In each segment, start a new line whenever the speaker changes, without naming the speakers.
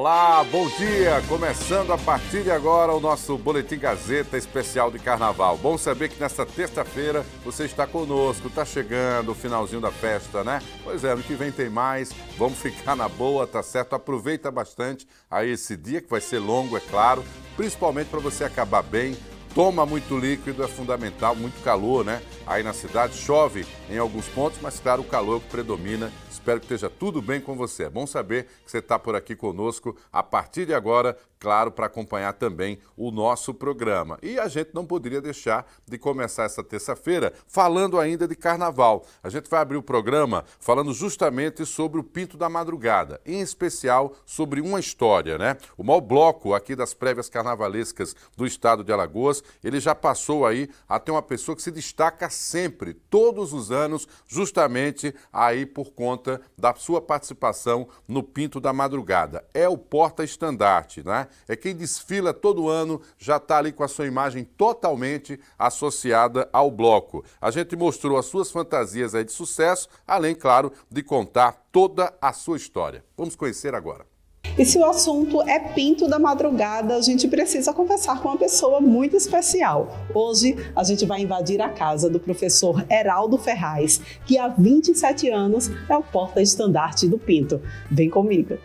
Olá, bom dia! Começando a partir de agora o nosso Boletim Gazeta especial de Carnaval. Bom saber que nesta terça-feira você está conosco, está chegando o finalzinho da festa, né? Pois é, ano que vem tem mais, vamos ficar na boa, tá certo? Aproveita bastante aí esse dia que vai ser longo, é claro, principalmente para você acabar bem. Toma muito líquido, é fundamental, muito calor, né? Aí na cidade chove em alguns pontos, mas claro, o calor é o que predomina. Espero que esteja tudo bem com você. É bom saber que você está por aqui conosco a partir de agora, claro, para acompanhar também o nosso programa. E a gente não poderia deixar de começar essa terça-feira falando ainda de carnaval. A gente vai abrir o programa falando justamente sobre o Pinto da Madrugada, em especial sobre uma história, né? O maior bloco aqui das prévias carnavalescas do estado de Alagoas, ele já passou aí a ter uma pessoa que se destaca sempre, todos os anos, justamente aí por conta da sua participação no Pinto da Madrugada. É o porta-estandarte, né? É quem desfila todo ano, já está ali com a sua imagem totalmente associada ao bloco. A gente mostrou as suas fantasias aí de sucesso, além, claro, de contar toda a sua história. Vamos conhecer agora.
E se o assunto é Pinto da Madrugada, a gente precisa conversar com uma pessoa muito especial. Hoje a gente vai invadir a casa do professor Heraldo Ferraz, que há 27 anos é o porta-estandarte do Pinto. Vem comigo.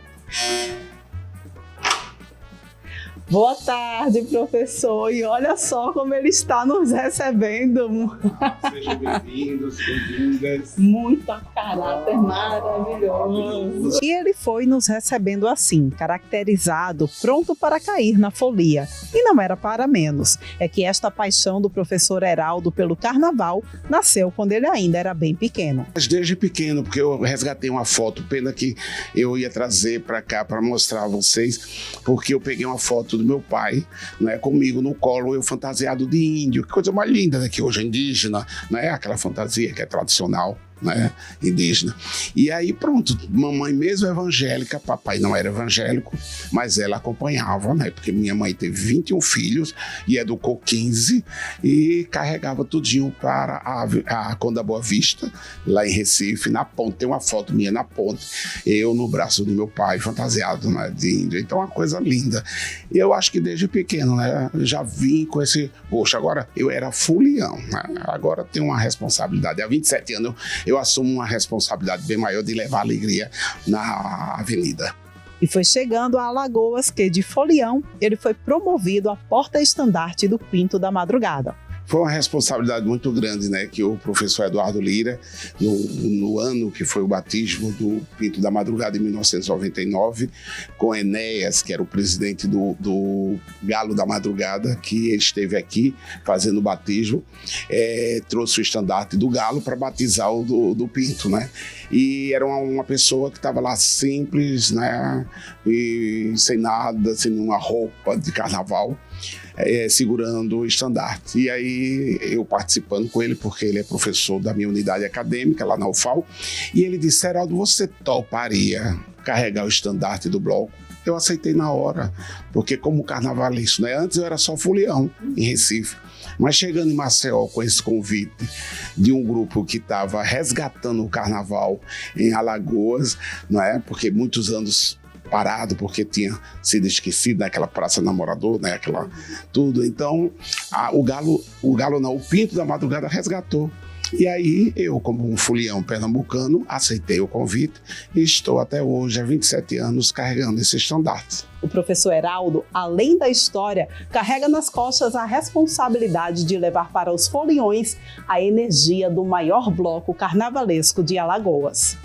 Boa tarde, professor, e olha só como ele está nos recebendo.
Sejam bem-vindos, bem-vindas.
Muito caráter maravilhoso. E ele foi nos recebendo assim, caracterizado, pronto para cair na folia. E não era para menos, é que esta paixão do professor Heraldo pelo carnaval nasceu quando ele ainda era bem pequeno.
Mas desde pequeno, porque eu resgatei uma foto, pena que eu ia trazer para cá para mostrar a vocês, porque eu peguei uma foto do meu pai, né, comigo no colo, eu fantasiado de índio, que coisa mais linda, né, que hoje é indígena, né, aquela fantasia que é tradicional, né, indígena. E aí pronto, mamãe mesmo evangélica, papai não era evangélico, mas ela acompanhava, né, porque minha mãe teve 21 filhos e educou 15 e carregava tudinho para a Conda Boa Vista, lá em Recife, na ponte. Tem uma foto minha na ponte, eu no braço do meu pai, fantasiado, né, de índio. Então uma coisa linda. E eu acho que desde pequeno, né, já vim com esse gosto. Agora, eu era fulião, né, agora tenho uma responsabilidade. Há 27 anos eu assumo uma responsabilidade bem maior de levar alegria na avenida.
E foi chegando a Alagoas que, de folião, ele foi promovido a porta-estandarte do Pinto da Madrugada.
Foi uma responsabilidade muito grande, né, que o professor Eduardo Lira, no ano que foi o batismo do Pinto da Madrugada, em 1999, com Enéas, que era o presidente do Galo da Madrugada, que ele esteve aqui fazendo o batismo, trouxe o estandarte do Galo para batizar o do Pinto, né? E era uma pessoa que estava lá simples, né, e sem nada, sem nenhuma roupa de carnaval, segurando o estandarte. E aí eu participando com ele, porque ele é professor da minha unidade acadêmica lá na UFAL, e ele disse: Heraldo, você toparia carregar o estandarte do bloco? Eu aceitei na hora, porque como carnavalista, né? Antes eu era só folião em Recife, mas chegando em Maceió com esse convite de um grupo que estava resgatando o carnaval em Alagoas, não é? Porque muitos anos parado, porque tinha sido esquecido naquela Praça Namorador, né? Aquela tudo. Então, o Pinto da Madrugada resgatou. E aí, eu, como um folião pernambucano, aceitei o convite e estou até hoje, há 27 anos, carregando esse estandarte.
O professor Heraldo, além da história, carrega nas costas a responsabilidade de levar para os foliões a energia do maior bloco carnavalesco de Alagoas.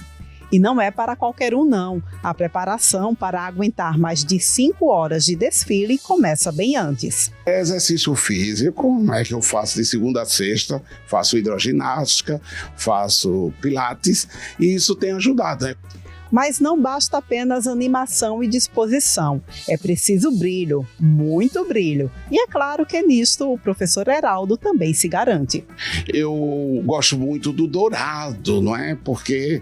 E não é para qualquer um, não. A preparação para aguentar mais de 5 horas de desfile começa bem antes.
Exercício físico, né, que eu faço de segunda a sexta, faço hidroginástica, faço pilates, e isso tem ajudado, né?
Mas não basta apenas animação e disposição, é preciso brilho, muito brilho. E é claro que nisto o professor Heraldo também se garante.
Eu gosto muito do dourado, não é? Porque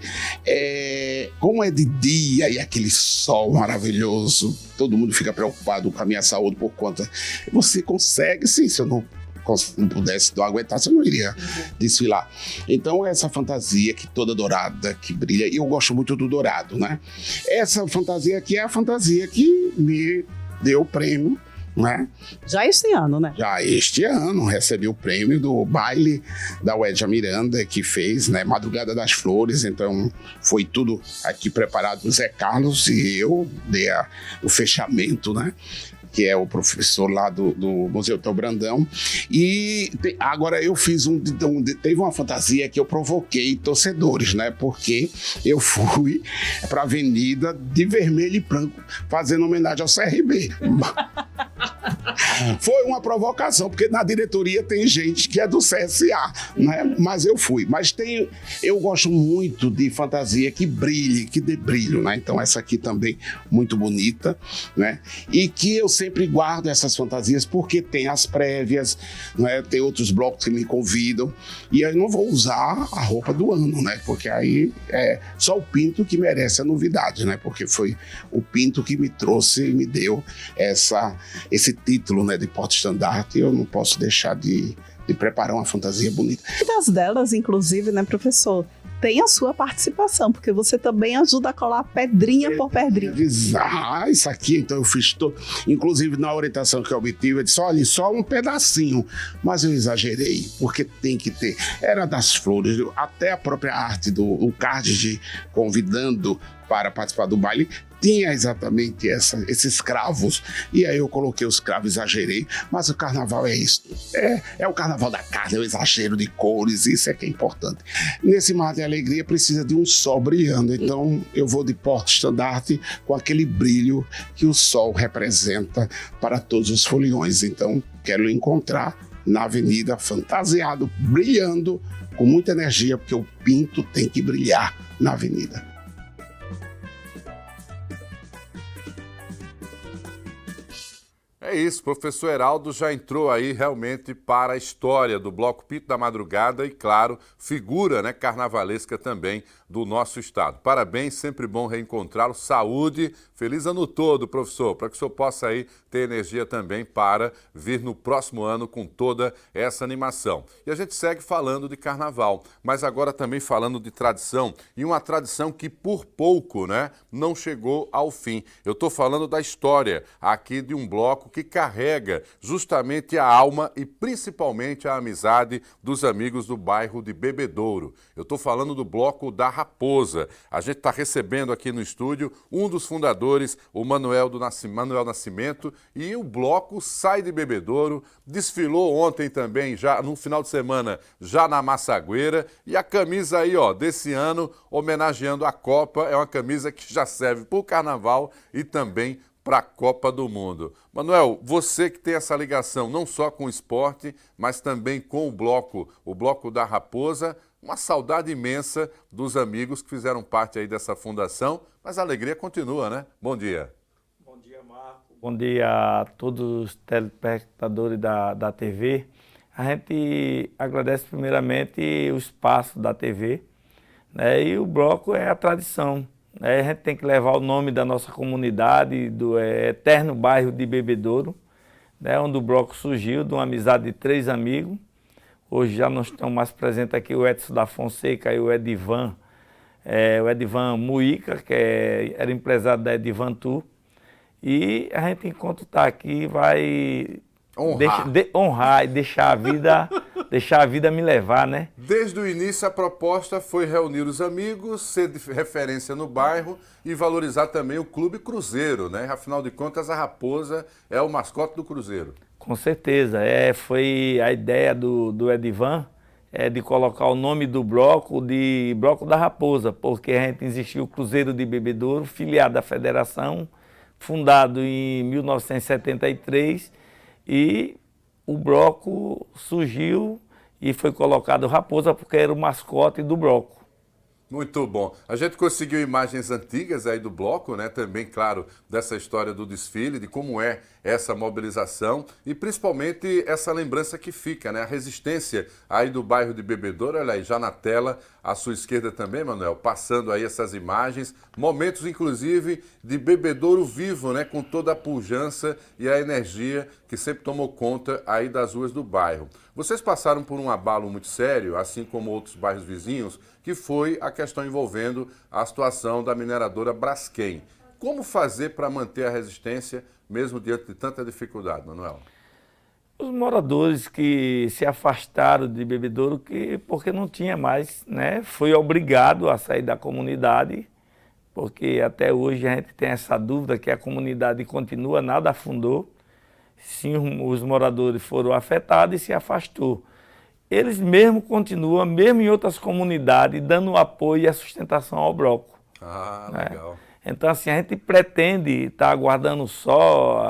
como é de dia e aquele sol maravilhoso, todo mundo fica preocupado com a minha saúde por conta. Você consegue, sim, se eu não não pudesse não aguentar, você não iria desfilar. Então, essa fantasia que toda dourada, que brilha, e eu gosto muito do dourado, né? Essa fantasia aqui é a fantasia que me deu o prêmio, né?
Já este ano, né?
Já este ano recebi o prêmio do baile da Wedja Miranda, que fez, né, Madrugada das Flores. Então foi tudo aqui preparado por Zé Carlos e eu dei o fechamento, né? Que é o professor lá do Museu Teu Brandão. E agora eu fiz teve uma fantasia que eu provoquei torcedores, né? Porque eu fui para a avenida de vermelho e branco fazendo homenagem ao CRB. Foi uma provocação, porque na diretoria tem gente que é do CSA, né? Mas eu fui. Mas eu gosto muito de fantasia que brilhe, que dê brilho, né? Então essa aqui também muito bonita, né? E que eu sempre guardo essas fantasias porque tem as prévias, né? Tem outros blocos que me convidam e eu não vou usar a roupa do ano, né? Porque aí é só o Pinto que merece a novidade, né? Porque foi o Pinto que me trouxe e me deu esse título, né, de porta-estandarte, e eu não posso deixar de preparar uma fantasia bonita.
Muitas delas, inclusive, né, professor, tem a sua participação, porque você também ajuda a colar pedrinha por pedrinha.
Isso aqui, então eu fiz inclusive na orientação que eu obtive, eu disse, olha, só um pedacinho, mas eu exagerei, porque tem que ter. Era das flores, até a própria arte o card convidando para participar do baile, tinha exatamente esses cravos, e aí eu coloquei os cravos, exagerei, mas o carnaval é isso, é o carnaval da carne, é o exagero de cores, isso é que é importante. Nesse mar de alegria precisa de um sol brilhando, então eu vou de porta-estandarte com aquele brilho que o sol representa para todos os foliões, então quero encontrar na avenida fantasiado, brilhando, com muita energia, porque o Pinto tem que brilhar na avenida.
É isso, professor Heraldo já entrou aí realmente para a história do Bloco Pinto da Madrugada e, claro, figura, né, carnavalesca também do nosso estado. Parabéns, sempre bom reencontrá-lo. Saúde, feliz ano todo, professor, para que o senhor possa aí ter energia também para vir no próximo ano com toda essa animação. E a gente segue falando de carnaval, mas agora também falando de tradição, e uma tradição que por pouco, né, não chegou ao fim. Eu estou falando da história aqui de um bloco que carrega justamente a alma e principalmente a amizade dos amigos do bairro de Bebedouro. Eu estou falando do Bloco da Raposa. A gente está recebendo aqui no estúdio um dos fundadores, o Manuel Nascimento, e o bloco sai de Bebedouro, desfilou ontem também, já no final de semana, já na Massagueira, e a camisa aí, ó, desse ano, homenageando a Copa, é uma camisa que já serve para o Carnaval e também para a Copa do Mundo. Manuel, você que tem essa ligação não só com o esporte, mas também com o Bloco da Raposa, uma saudade imensa dos amigos que fizeram parte aí dessa fundação, mas a alegria continua, né? Bom dia.
Bom dia, Marco. Bom dia a todos os telespectadores da TV. A gente agradece primeiramente o espaço da TV, né? E o bloco é a tradição. A gente tem que levar o nome da nossa comunidade, do eterno bairro de Bebedouro, né, onde o bloco surgiu, de uma amizade de 3 amigos. Hoje já não estão mais presentes aqui o Edson da Fonseca e o Edivan Muica, que era empresário da Edivan Tour. E a gente, enquanto está aqui, vai honrar e deixar a vida me levar, né?
Desde o início a proposta foi reunir os amigos, ser de referência no bairro e valorizar também o Clube Cruzeiro, né? Afinal de contas, a Raposa é o mascote do Cruzeiro.
Com certeza, foi a ideia do Edivan, de colocar o nome do bloco de Bloco da Raposa, porque a gente existiu o Cruzeiro de Bebedouro, filiado à federação, fundado em 1973, e o bloco surgiu e foi colocado Raposa porque era o mascote do bloco.
Muito bom. A gente conseguiu imagens antigas aí do bloco, né? Também, claro, dessa história do desfile, de como é essa mobilização e principalmente essa lembrança que fica, né? A resistência aí do bairro de Bebedouro, olha aí, já na tela, à sua esquerda também, Manuel, passando aí essas imagens, momentos inclusive de bebedouro vivo, né, com toda a pujança e a energia que sempre tomou conta aí das ruas do bairro. Vocês passaram por um abalo muito sério, assim como outros bairros vizinhos, que foi a questão envolvendo a situação da mineradora Braskem. Como fazer para manter a resistência, mesmo diante de tanta dificuldade, Manuel?
Os moradores que se afastaram de Bebedouro porque não tinha mais, né? Foi obrigado a sair da comunidade, porque até hoje a gente tem essa dúvida que a comunidade continua, nada afundou. Sim, os moradores foram afetados e se afastou. Eles mesmo continuam, mesmo em outras comunidades, dando apoio e a sustentação ao bloco.
Ah,
né?
legal.
Então, assim, a gente pretende estar aguardando só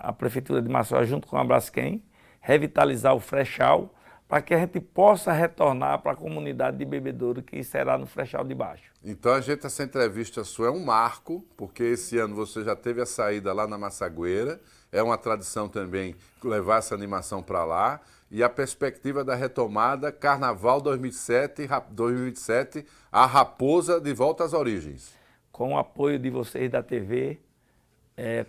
a Prefeitura de Maceió, junto com a Braskem, revitalizar o Frechal, para que a gente possa retornar para a comunidade de Bebedouro, que será no Frechal de Baixo.
Então, essa entrevista sua é um marco, porque esse ano você já teve a saída lá na Massagueira, é uma tradição também levar essa animação para lá, e a perspectiva da retomada, Carnaval 2027, a Raposa de volta às origens.
Com o apoio de vocês da TV,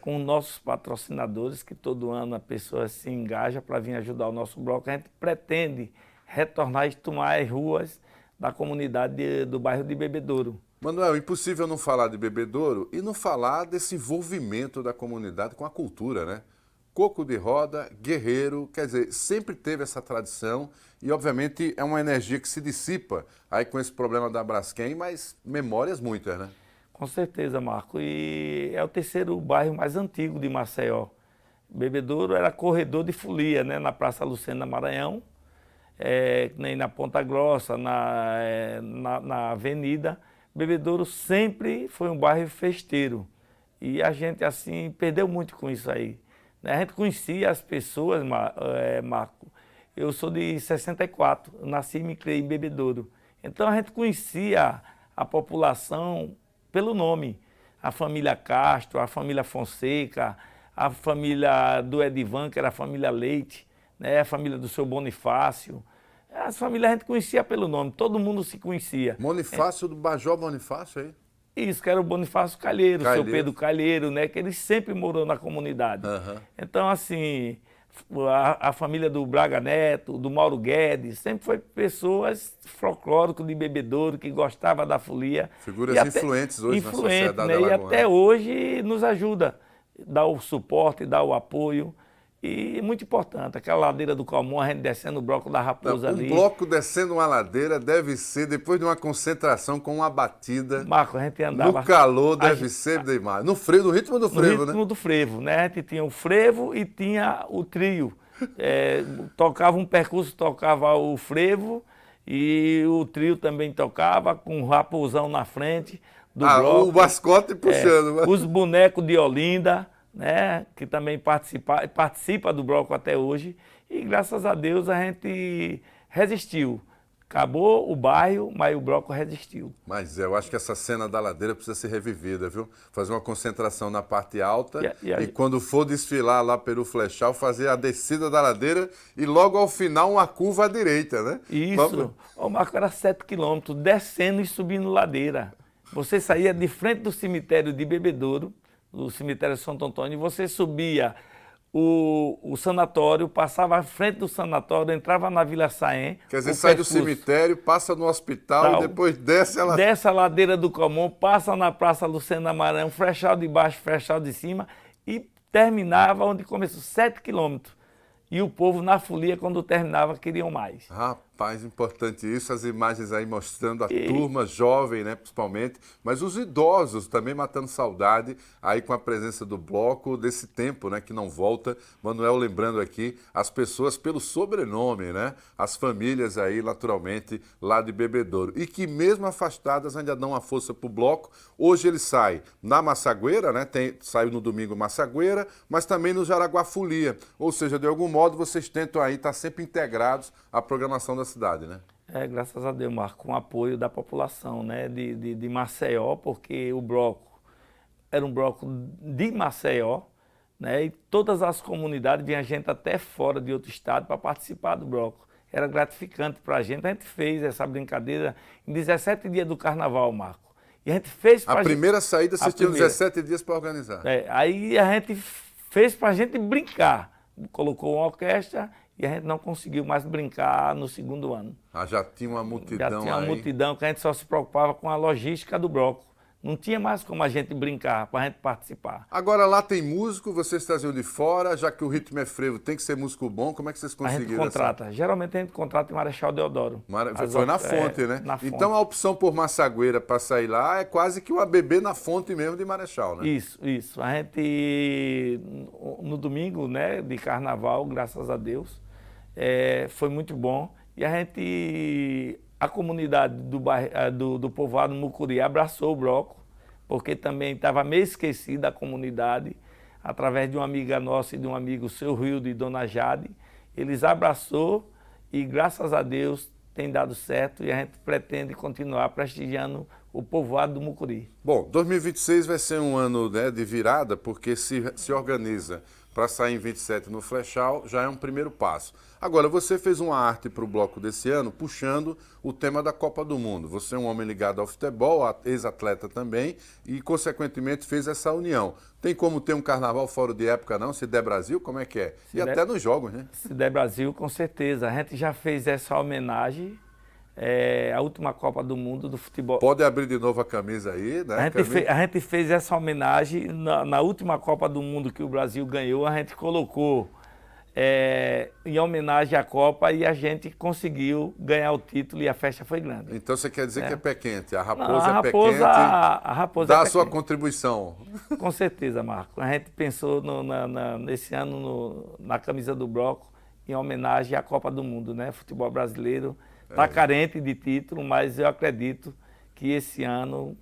com nossos patrocinadores, que todo ano a pessoa se engaja para vir ajudar o nosso bloco, a gente pretende retornar e tomar as ruas da comunidade do bairro de Bebedouro.
Manuel, impossível não falar de Bebedouro e não falar desse envolvimento da comunidade com a cultura, né? Coco de roda, guerreiro, quer dizer, sempre teve essa tradição e, obviamente, é uma energia que se dissipa aí com esse problema da Braskem, mas memórias muitas, né?
Com certeza, Marco. E é o terceiro bairro mais antigo de Maceió. Bebedouro era corredor de folia, né? Na Praça Lucena Maranhão, nem na Ponta Grossa, na Avenida. Bebedouro sempre foi um bairro festeiro. E a gente, assim, perdeu muito com isso aí. A gente conhecia as pessoas, Marco. Eu sou de 64, eu nasci e me criei em Bebedouro. Então a gente conhecia a população pelo nome. A família Castro, a família Fonseca, a família do Edivan, que era a família Leite, né? A família do seu Bonifácio. As famílias a gente conhecia pelo nome, todo mundo se conhecia.
Bonifácio do Major Bonifácio aí?
Isso, que era o Bonifácio Calheiro, seu Pedro Calheiro, né? Que ele sempre morou na comunidade.
Uhum.
Então, assim, a família do Braga Neto, do Mauro Guedes, sempre foi pessoas folclóricas de Bebedouro, que gostava da folia.
Figuras influentes hoje na sociedade,
né? E até hoje nos ajuda, dá o suporte, dá o apoio. E muito importante, aquela ladeira do Calmon, a gente descendo o bloco da Raposa ali.
O bloco descendo uma ladeira deve ser, depois de uma concentração com uma batida.
Marco, a gente andava...
No calor deve ser demais. No ritmo do frevo, né?
No ritmo do frevo, né? A gente tinha o frevo e tinha o trio. Tocava um percurso, tocava o frevo e o trio também tocava, com um raposão na frente do bloco.
O mascote puxando.
Os bonecos de Olinda, né, que também participa do bloco até hoje, e graças a Deus a gente resistiu. Acabou o bairro, mas o bloco resistiu.
Mas eu acho que essa cena da ladeira precisa ser revivida, viu? Fazer uma concentração na parte alta e quando for desfilar lá pelo Flechal, fazer a descida da ladeira e logo ao final uma curva à direita, né?
Isso. O Marco era 7 quilômetros, descendo e subindo ladeira. Você saía de frente do cemitério de Bebedouro, do cemitério Santo Antônio, você subia o sanatório, passava à frente do sanatório, entrava na Vila Saém.
Quer dizer, sai do cemitério, passa no hospital e depois desce a ladeira.
Desce a ladeira do Calmon, passa na Praça Lucena Maranhão, Frechal de baixo, Frechal de cima e terminava onde começou, 7 quilômetros. E o povo na folia, quando terminava, queriam mais.
Rapaz, importante isso, as imagens aí mostrando a turma jovem, né, principalmente, mas os idosos também matando saudade aí com a presença do bloco, desse tempo, né, que não volta. Manuel lembrando aqui as pessoas pelo sobrenome, né, as famílias aí, naturalmente, lá de Bebedouro. E que mesmo afastadas ainda dão uma força pro bloco. Hoje ele sai na Massagueira, né, saiu no domingo Massagueira, mas também no Jaraguá Folia. Ou seja, de algum modo vocês tentam aí estar sempre integrados à programação da cidade, né?
Graças a Deus, Marco, com o apoio da população, né, de Maceió, porque o bloco era um bloco de Maceió, né, e todas as comunidades vinha gente até fora de outro estado para participar do bloco. era gratificante para a gente fez essa brincadeira em 17 dias do carnaval, Marco. E a gente fez
A primeira saída vocês tinham 17 dias para organizar.
Aí a gente fez para a gente brincar. Colocou uma orquestra e a gente não conseguiu mais brincar no segundo ano.
Já tinha uma multidão aí.
Já tinha uma multidão que a gente só se preocupava com a logística do bloco. Não tinha mais como a gente brincar, para a gente participar.
Agora lá tem músico, vocês traziam de fora, já que o ritmo é frevo, tem que ser músico bom, como é que vocês conseguiram?
A gente contrata. Geralmente a gente contrata em Marechal Deodoro.
Foi na fonte, né?
Na fonte.
Então a opção por Massagueira para sair lá é quase que uma bebê na fonte mesmo de Marechal, né?
Isso. A gente, no domingo, né, de carnaval, graças a Deus, foi muito bom. E a comunidade do povoado Mucuri abraçou o bloco, porque também estava meio esquecida a comunidade, através de uma amiga nossa e de um amigo, seu Rildo e Dona Jade, eles abraçou e graças a Deus tem dado certo e a gente pretende continuar prestigiando o povoado do Mucuri.
Bom, 2026 vai ser um ano, né, de virada, porque se organiza para sair em 27 no Flechal, já é um primeiro passo. Agora, você fez uma arte para o bloco desse ano, puxando o tema da Copa do Mundo. Você é um homem ligado ao futebol, ex-atleta também, e, consequentemente, fez essa união. Tem como ter um carnaval fora de época, não? Se der Brasil, como é que é? Até nos jogos, né?
Se der Brasil, com certeza. A gente já fez essa homenagem, a última Copa do Mundo do futebol.
Pode abrir de novo a camisa aí, né?
A gente fez essa homenagem na última Copa do Mundo que o Brasil ganhou, a gente colocou em homenagem à Copa e a gente conseguiu ganhar o título e a festa foi grande.
Então você quer dizer que é pé quente, a Raposa
Não,
é pé quente,
a Raposa
dá
é
a
pé
sua
quente.
Contribuição.
Com certeza, Marco. A gente pensou nesse ano na camisa do bloco em homenagem à Copa do Mundo, né? Futebol brasileiro está carente de título, mas eu acredito que esse ano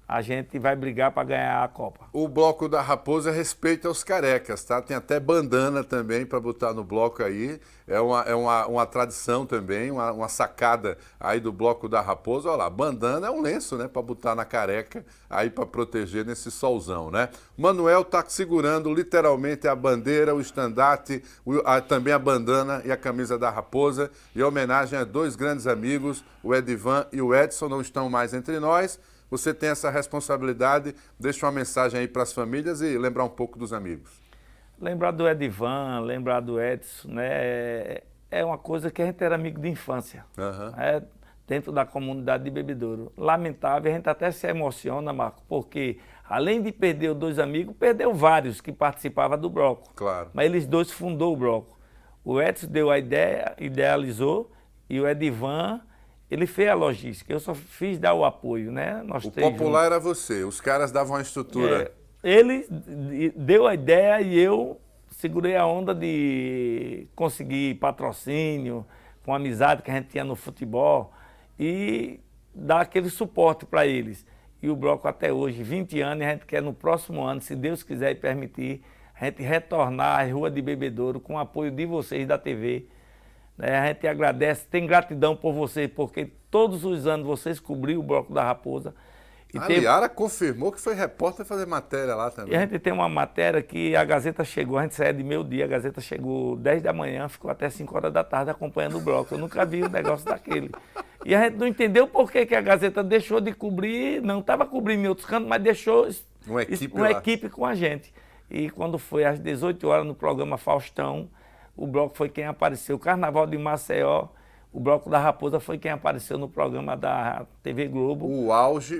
a gente vai brigar para ganhar a Copa.
O bloco da Raposa respeita os carecas, tá? Tem até bandana também para botar no bloco aí. É uma tradição também, uma sacada aí do bloco da Raposa. Olha lá, bandana é um lenço, né? Para botar na careca, aí para proteger nesse solzão, né? Manuel tá segurando literalmente a bandeira, o estandarte, também a bandana e a camisa da Raposa. Em homenagem a dois grandes amigos, o Edivan e o Edson, não estão mais entre nós. Você tem essa responsabilidade, deixa uma mensagem aí para as famílias e lembrar um pouco dos amigos.
Lembrar do Edivan, lembrar do Edson, né? É uma coisa que a gente era amigo de infância, dentro da comunidade de Bebedouro. Lamentável, a gente até se emociona, Marco, porque além de perder os dois amigos, perdeu vários que participavam do bloco.
Claro.
Mas eles dois fundou o bloco. O Edson deu a ideia, idealizou, e o Edivan, ele fez a logística, eu só fiz dar o apoio, né?
O popular era você, os caras davam a estrutura.
Ele deu a ideia e eu segurei a onda de conseguir patrocínio, com a amizade que a gente tinha no futebol e dar aquele suporte para eles. E o bloco até hoje, 20 anos, e a gente quer no próximo ano, se Deus quiser e permitir, a gente retornar à Rua de Bebedouro com o apoio de vocês da TV. A gente agradece, tem gratidão por vocês, porque todos os anos vocês cobriram o bloco da Raposa. E
a Liara confirmou que foi repórter fazer matéria lá também.
E a gente tem uma matéria que a Gazeta chegou, a gente saía de meio-dia, a Gazeta chegou 10 da manhã, ficou até 5 horas da tarde acompanhando o bloco. Eu nunca vi um negócio daquele. E a gente não entendeu por que a Gazeta deixou de cobrir, não estava cobrindo em outros cantos, mas deixou uma equipe com a gente. E quando foi às 18 horas no programa Faustão, o bloco foi quem apareceu. O Carnaval de Maceió, o bloco da Raposa foi quem apareceu no programa da TV Globo.
O auge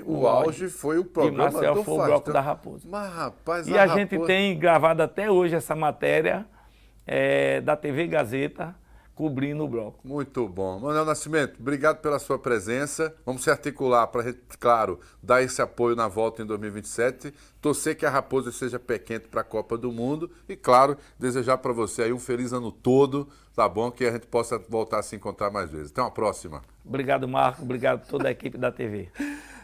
foi o programa
de Maceió,
do
foi o bloco da Raposa.
Mas, rapaz,
e a gente tem gravado até hoje essa matéria da TV Gazeta, cobrindo o bloco.
Muito bom. Manuel Nascimento, obrigado pela sua presença. Vamos se articular para, claro, dar esse apoio na volta em 2027. Torcer que a Raposa seja pé quente para a Copa do Mundo e, claro, desejar para você aí um feliz ano todo, tá bom? Que a gente possa voltar a se encontrar mais vezes. Até uma próxima.
Obrigado, Marco. Obrigado a toda a equipe da TV.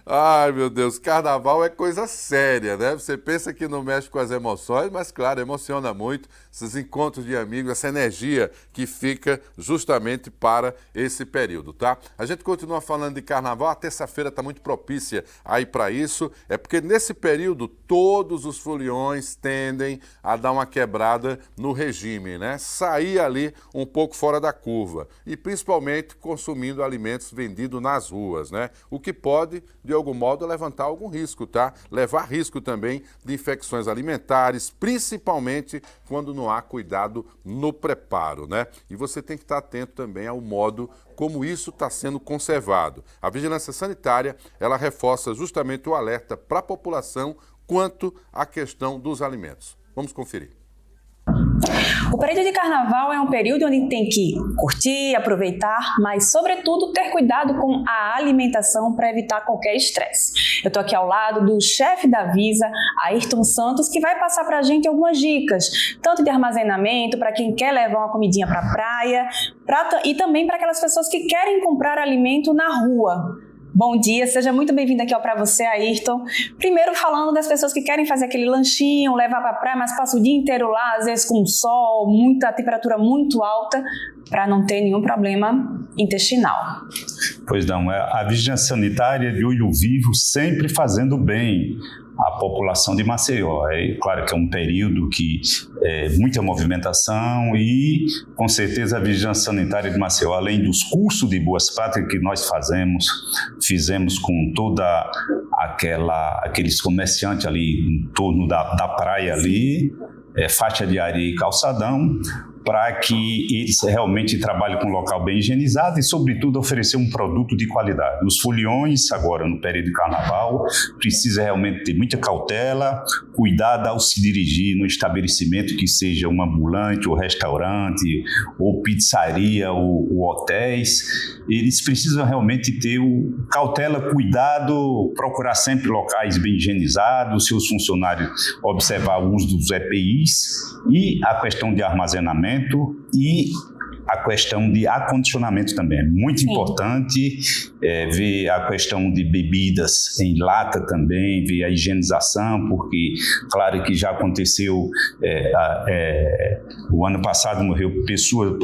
Ai, meu Deus, carnaval é coisa séria, né? Você pensa que não mexe com as emoções, mas claro, emociona muito esses encontros de amigos, essa energia que fica justamente para esse período, tá? A gente continua falando de carnaval, a terça-feira está muito propícia aí para isso, é porque nesse período todos os foliões tendem a dar uma quebrada no regime, né? Sair ali um pouco fora da curva e principalmente consumindo alimentos vendidos nas ruas, né? O que pode, de algum modo, levantar algum risco, tá? Levar risco também de infecções alimentares, principalmente quando não há cuidado no preparo, né? E você tem que estar atento também ao modo como isso está sendo conservado. A Vigilância Sanitária, ela reforça justamente o alerta para a população quanto à questão dos alimentos. Vamos conferir.
O período de carnaval é um período onde tem que curtir, aproveitar, mas, sobretudo, ter cuidado com a alimentação para evitar qualquer estresse. Eu estou aqui ao lado do chefe da Visa, Ayrton Santos, que vai passar para a gente algumas dicas, tanto de armazenamento, para quem quer levar uma comidinha para a praia, e também para aquelas pessoas que querem comprar alimento na rua. Bom dia, seja muito bem-vindo aqui ao Pra Você, Ayrton. Primeiro falando das pessoas que querem fazer aquele lanchinho, levar para a praia, mas passa o dia inteiro lá, às vezes com sol, muita temperatura muito alta, para não ter nenhum problema intestinal.
Pois não, a vigilância sanitária de olho vivo sempre fazendo bem a população de Maceió. É claro que é um período que é muita movimentação e, com certeza, a Vigilância Sanitária de Maceió, além dos cursos de boas práticas que nós fizemos com toda aqueles comerciantes ali em torno da praia ali, faixa de areia e calçadão, para que eles realmente trabalhem com um local bem higienizado e, sobretudo, oferecer um produto de qualidade. Os foliões, agora no período de carnaval, precisa realmente ter muita cautela, cuidado ao se dirigir no estabelecimento, que seja um ambulante, ou restaurante, ou pizzaria, ou hotéis. Eles precisam realmente ter cautela, cuidado, procurar sempre locais bem higienizados, seus funcionários observar o uso dos EPIs e a questão de armazenamento e a questão de acondicionamento também. É muito importante ver a questão de bebidas em lata também, ver a higienização, porque, claro que já aconteceu, o ano passado morreu pessoa,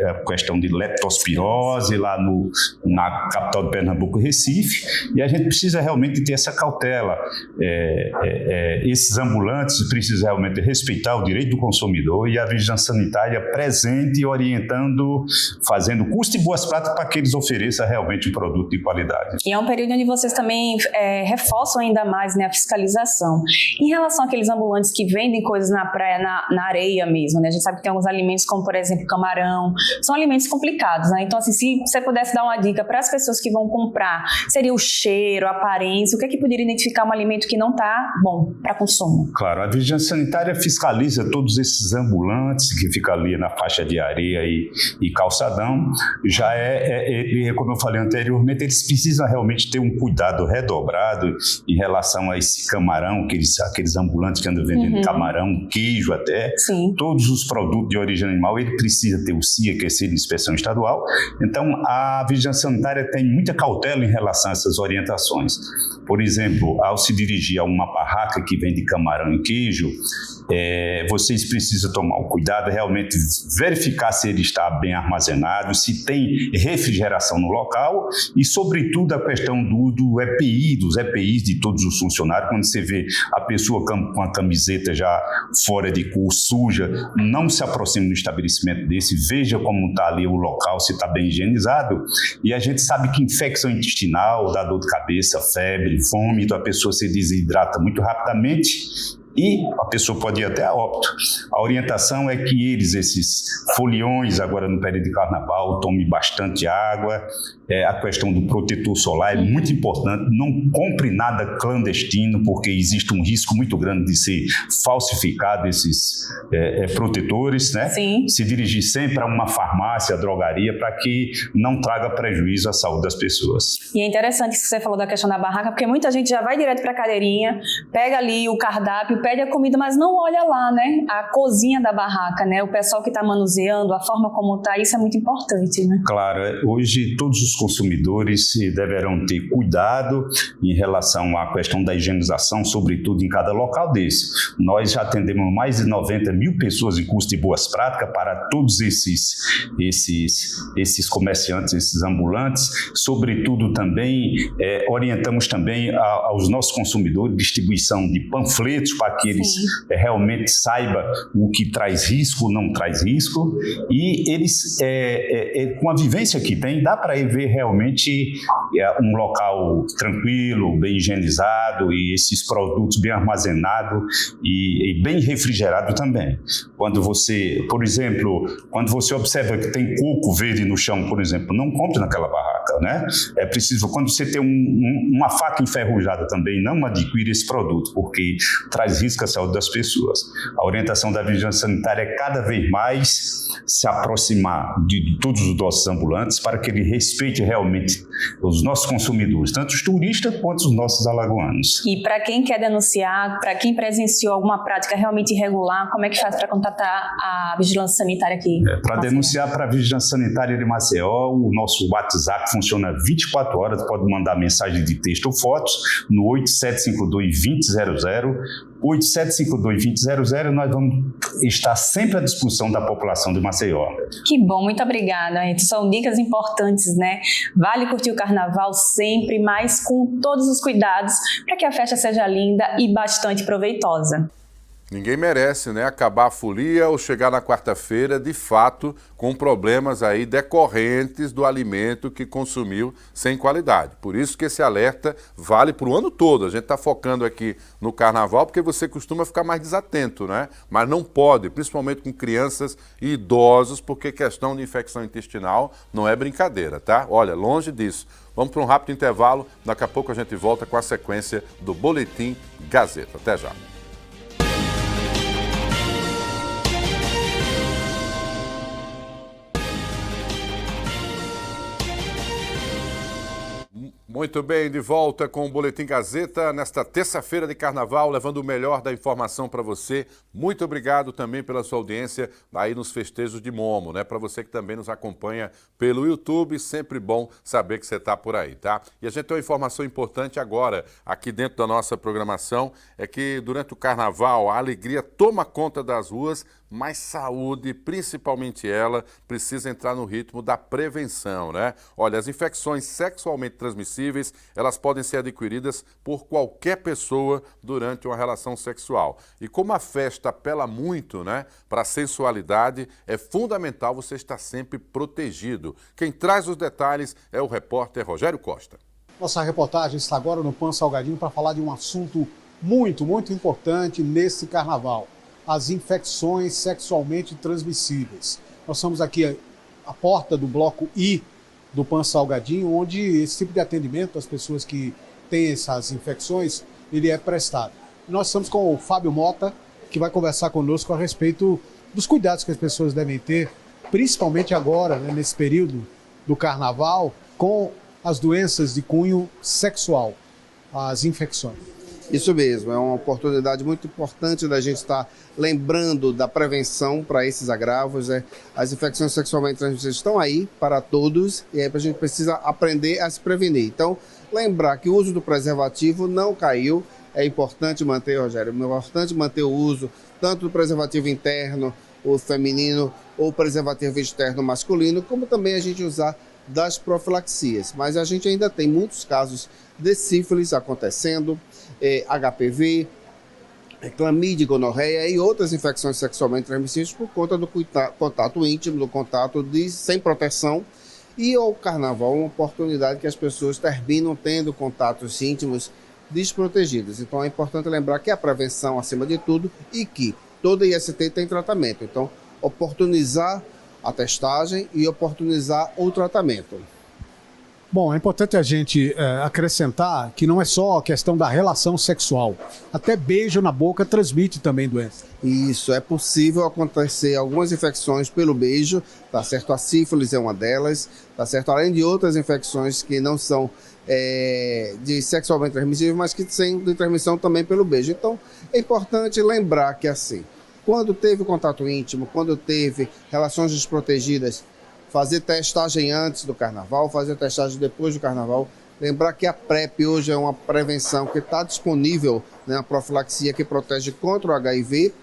a questão de leptospirose lá na capital de Pernambuco, Recife, e a gente precisa realmente ter essa cautela. Esses ambulantes precisam realmente respeitar o direito do consumidor e a vigilância sanitária presente e orientando, fazendo custo e boas práticas para que eles ofereçam realmente um produto de qualidade.
E é um período onde vocês também reforçam ainda mais, né, a fiscalização. Em relação àqueles ambulantes que vendem coisas na praia, na areia mesmo, né? A gente sabe que tem alguns alimentos como, por exemplo, camarão, são alimentos complicados, né? Então, assim, se você pudesse dar uma dica para as pessoas que vão comprar, seria o cheiro, a aparência, o que é que poderia identificar um alimento que não está bom para consumo?
Claro, a vigilância sanitária fiscaliza todos esses ambulantes que ficam ali na faixa de areia e calçadão. Já como eu falei anteriormente, eles precisam realmente ter um cuidado redobrado em relação a esse camarão, aqueles ambulantes que andam vendendo camarão, queijo até.
Sim.
Todos os produtos de origem animal, ele precisa ter o CIA, que é a inspeção estadual. Então, a vigilância sanitária tem muita cautela em relação a essas orientações. Por exemplo, ao se dirigir a uma barraca que vende camarão e queijo, vocês precisam tomar o cuidado, realmente verificar se ele está bem armazenado, se tem refrigeração no local e, sobretudo, a questão dos EPIs de todos os funcionários. Quando você vê a pessoa com a camiseta já fora de cor, suja, não se aproxime do estabelecimento desse, veja como está ali o local, se está bem higienizado. E a gente sabe que infecção intestinal, dá dor de cabeça, febre, vômito, a pessoa se desidrata muito rapidamente e a pessoa pode ir até a óbito. A orientação é que esses foliões, agora no período de carnaval, tomem bastante água. A questão do protetor solar é muito importante. Não compre nada clandestino, porque existe um risco muito grande de ser falsificado esses protetores, né?
Sim.
Se dirigir sempre a uma farmácia, a drogaria, para que não traga prejuízo à saúde das pessoas.
E é interessante isso que você falou da questão da barraca, porque muita gente já vai direto para a cadeirinha, pega ali o cardápio, pede a comida, mas não olha lá, né? A cozinha da barraca, né? O pessoal que está manuseando, a forma como está, isso é muito importante, né?
Claro, hoje todos os consumidores deverão ter cuidado em relação à questão da higienização, sobretudo em cada local desse. Nós já atendemos mais de 90 mil pessoas em curso de boas práticas para todos esses comerciantes, esses ambulantes. Sobretudo também orientamos também aos nossos consumidores distribuição de panfletos para que eles realmente saibam o que traz risco, não traz risco, e eles, com a vivência que tem, dá para ver realmente um local tranquilo, bem higienizado e esses produtos bem armazenados e bem refrigerados também. Quando você, por exemplo, quando você observa que tem coco verde no chão, por exemplo, não compre naquela barraca, né? É preciso, quando você tem uma faca enferrujada também, não adquire esse produto, porque traz risco à saúde das pessoas. A orientação da vigilância sanitária é cada vez mais se aproximar de todos os nossos ambulantes para que ele respeite realmente os nossos consumidores, tanto os turistas quanto os nossos alagoanos.
E para quem quer denunciar, para quem presenciou alguma prática realmente irregular, como é que faz para contatar a vigilância sanitária aqui?
Para denunciar para a vigilância sanitária de Maceió, o nosso WhatsApp funciona 24 horas, pode mandar mensagem de texto ou fotos no 8752-2000, 8752-2000, nós vamos estar sempre à disposição da população de Maceió.
Que bom, muito obrigada. São dicas importantes, né? Vale curtir o carnaval sempre, mas com todos os cuidados para que a festa seja linda e bastante proveitosa.
Ninguém merece, né, acabar a folia ou chegar na quarta-feira, de fato, com problemas aí decorrentes do alimento que consumiu sem qualidade. Por isso que esse alerta vale para o ano todo. A gente está focando aqui no carnaval porque você costuma ficar mais desatento, né? Mas não pode, principalmente com crianças e idosos, porque questão de infecção intestinal não é brincadeira, tá? Olha, longe disso. Vamos para um rápido intervalo. Daqui a pouco a gente volta com a sequência do Boletim Gazeta. Até já. Muito bem, de volta com o Boletim Gazeta, nesta terça-feira de carnaval, levando o melhor da informação para você. Muito obrigado também pela sua audiência aí nos festejos de Momo, né? Para você que também nos acompanha pelo YouTube, sempre bom saber que você está por aí, tá? E a gente tem uma informação importante agora, aqui dentro da nossa programação, é que durante o carnaval a alegria toma conta das ruas, mas saúde, principalmente ela, precisa entrar no ritmo da prevenção, né? Olha, as infecções sexualmente transmissíveis, elas podem ser adquiridas por qualquer pessoa durante uma relação sexual. E como a festa apela muito, né, para a sensualidade, é fundamental você estar sempre protegido. Quem traz os detalhes é o repórter Rogério Costa.
Nossa reportagem está agora no Pan Salgadinho para falar de um assunto muito importante nesse carnaval. As infecções sexualmente transmissíveis. Nós estamos aqui à porta do bloco I do Pan Salgadinho, onde esse tipo de atendimento às pessoas que têm essas infecções, ele é prestado. Nós estamos com o Fábio Mota, que vai conversar conosco a respeito dos cuidados que as pessoas devem ter, principalmente agora, né, nesse período do carnaval, com as doenças de cunho sexual, as infecções.
Isso mesmo, é uma oportunidade muito importante da gente estar lembrando da prevenção para esses agravos. As infecções sexualmente transmissíveis estão aí para todos e aí a gente precisa aprender a se prevenir. Então, lembrar que o uso do preservativo não caiu. É importante manter, Rogério, é importante manter o uso tanto do preservativo interno, o feminino, ou preservativo externo masculino, como também a gente usar das profilaxias. Mas a gente ainda tem muitos casos de sífilis acontecendo, HPV, clamídia, gonorreia e outras infecções sexualmente transmissíveis por conta do contato íntimo, do contato sem proteção. E o carnaval é uma oportunidade que as pessoas terminam tendo contatos íntimos desprotegidos. Então é importante lembrar que a prevenção acima de tudo e que toda IST tem tratamento. Então, oportunizar a testagem e oportunizar o tratamento.
Bom, é importante a gente acrescentar que não é só a questão da relação sexual. Até beijo na boca transmite também doença.
Isso, é possível acontecer algumas infecções pelo beijo, tá certo? A sífilis é uma delas, tá certo? Além de outras infecções que não são de sexualmente transmissíveis, mas que têm de transmissão também pelo beijo. Então, é importante lembrar que assim, quando teve contato íntimo, quando teve relações desprotegidas, fazer testagem antes do carnaval, fazer testagem depois do carnaval. Lembrar que a PrEP hoje é uma prevenção que está disponível, né, a profilaxia que protege contra o HIV.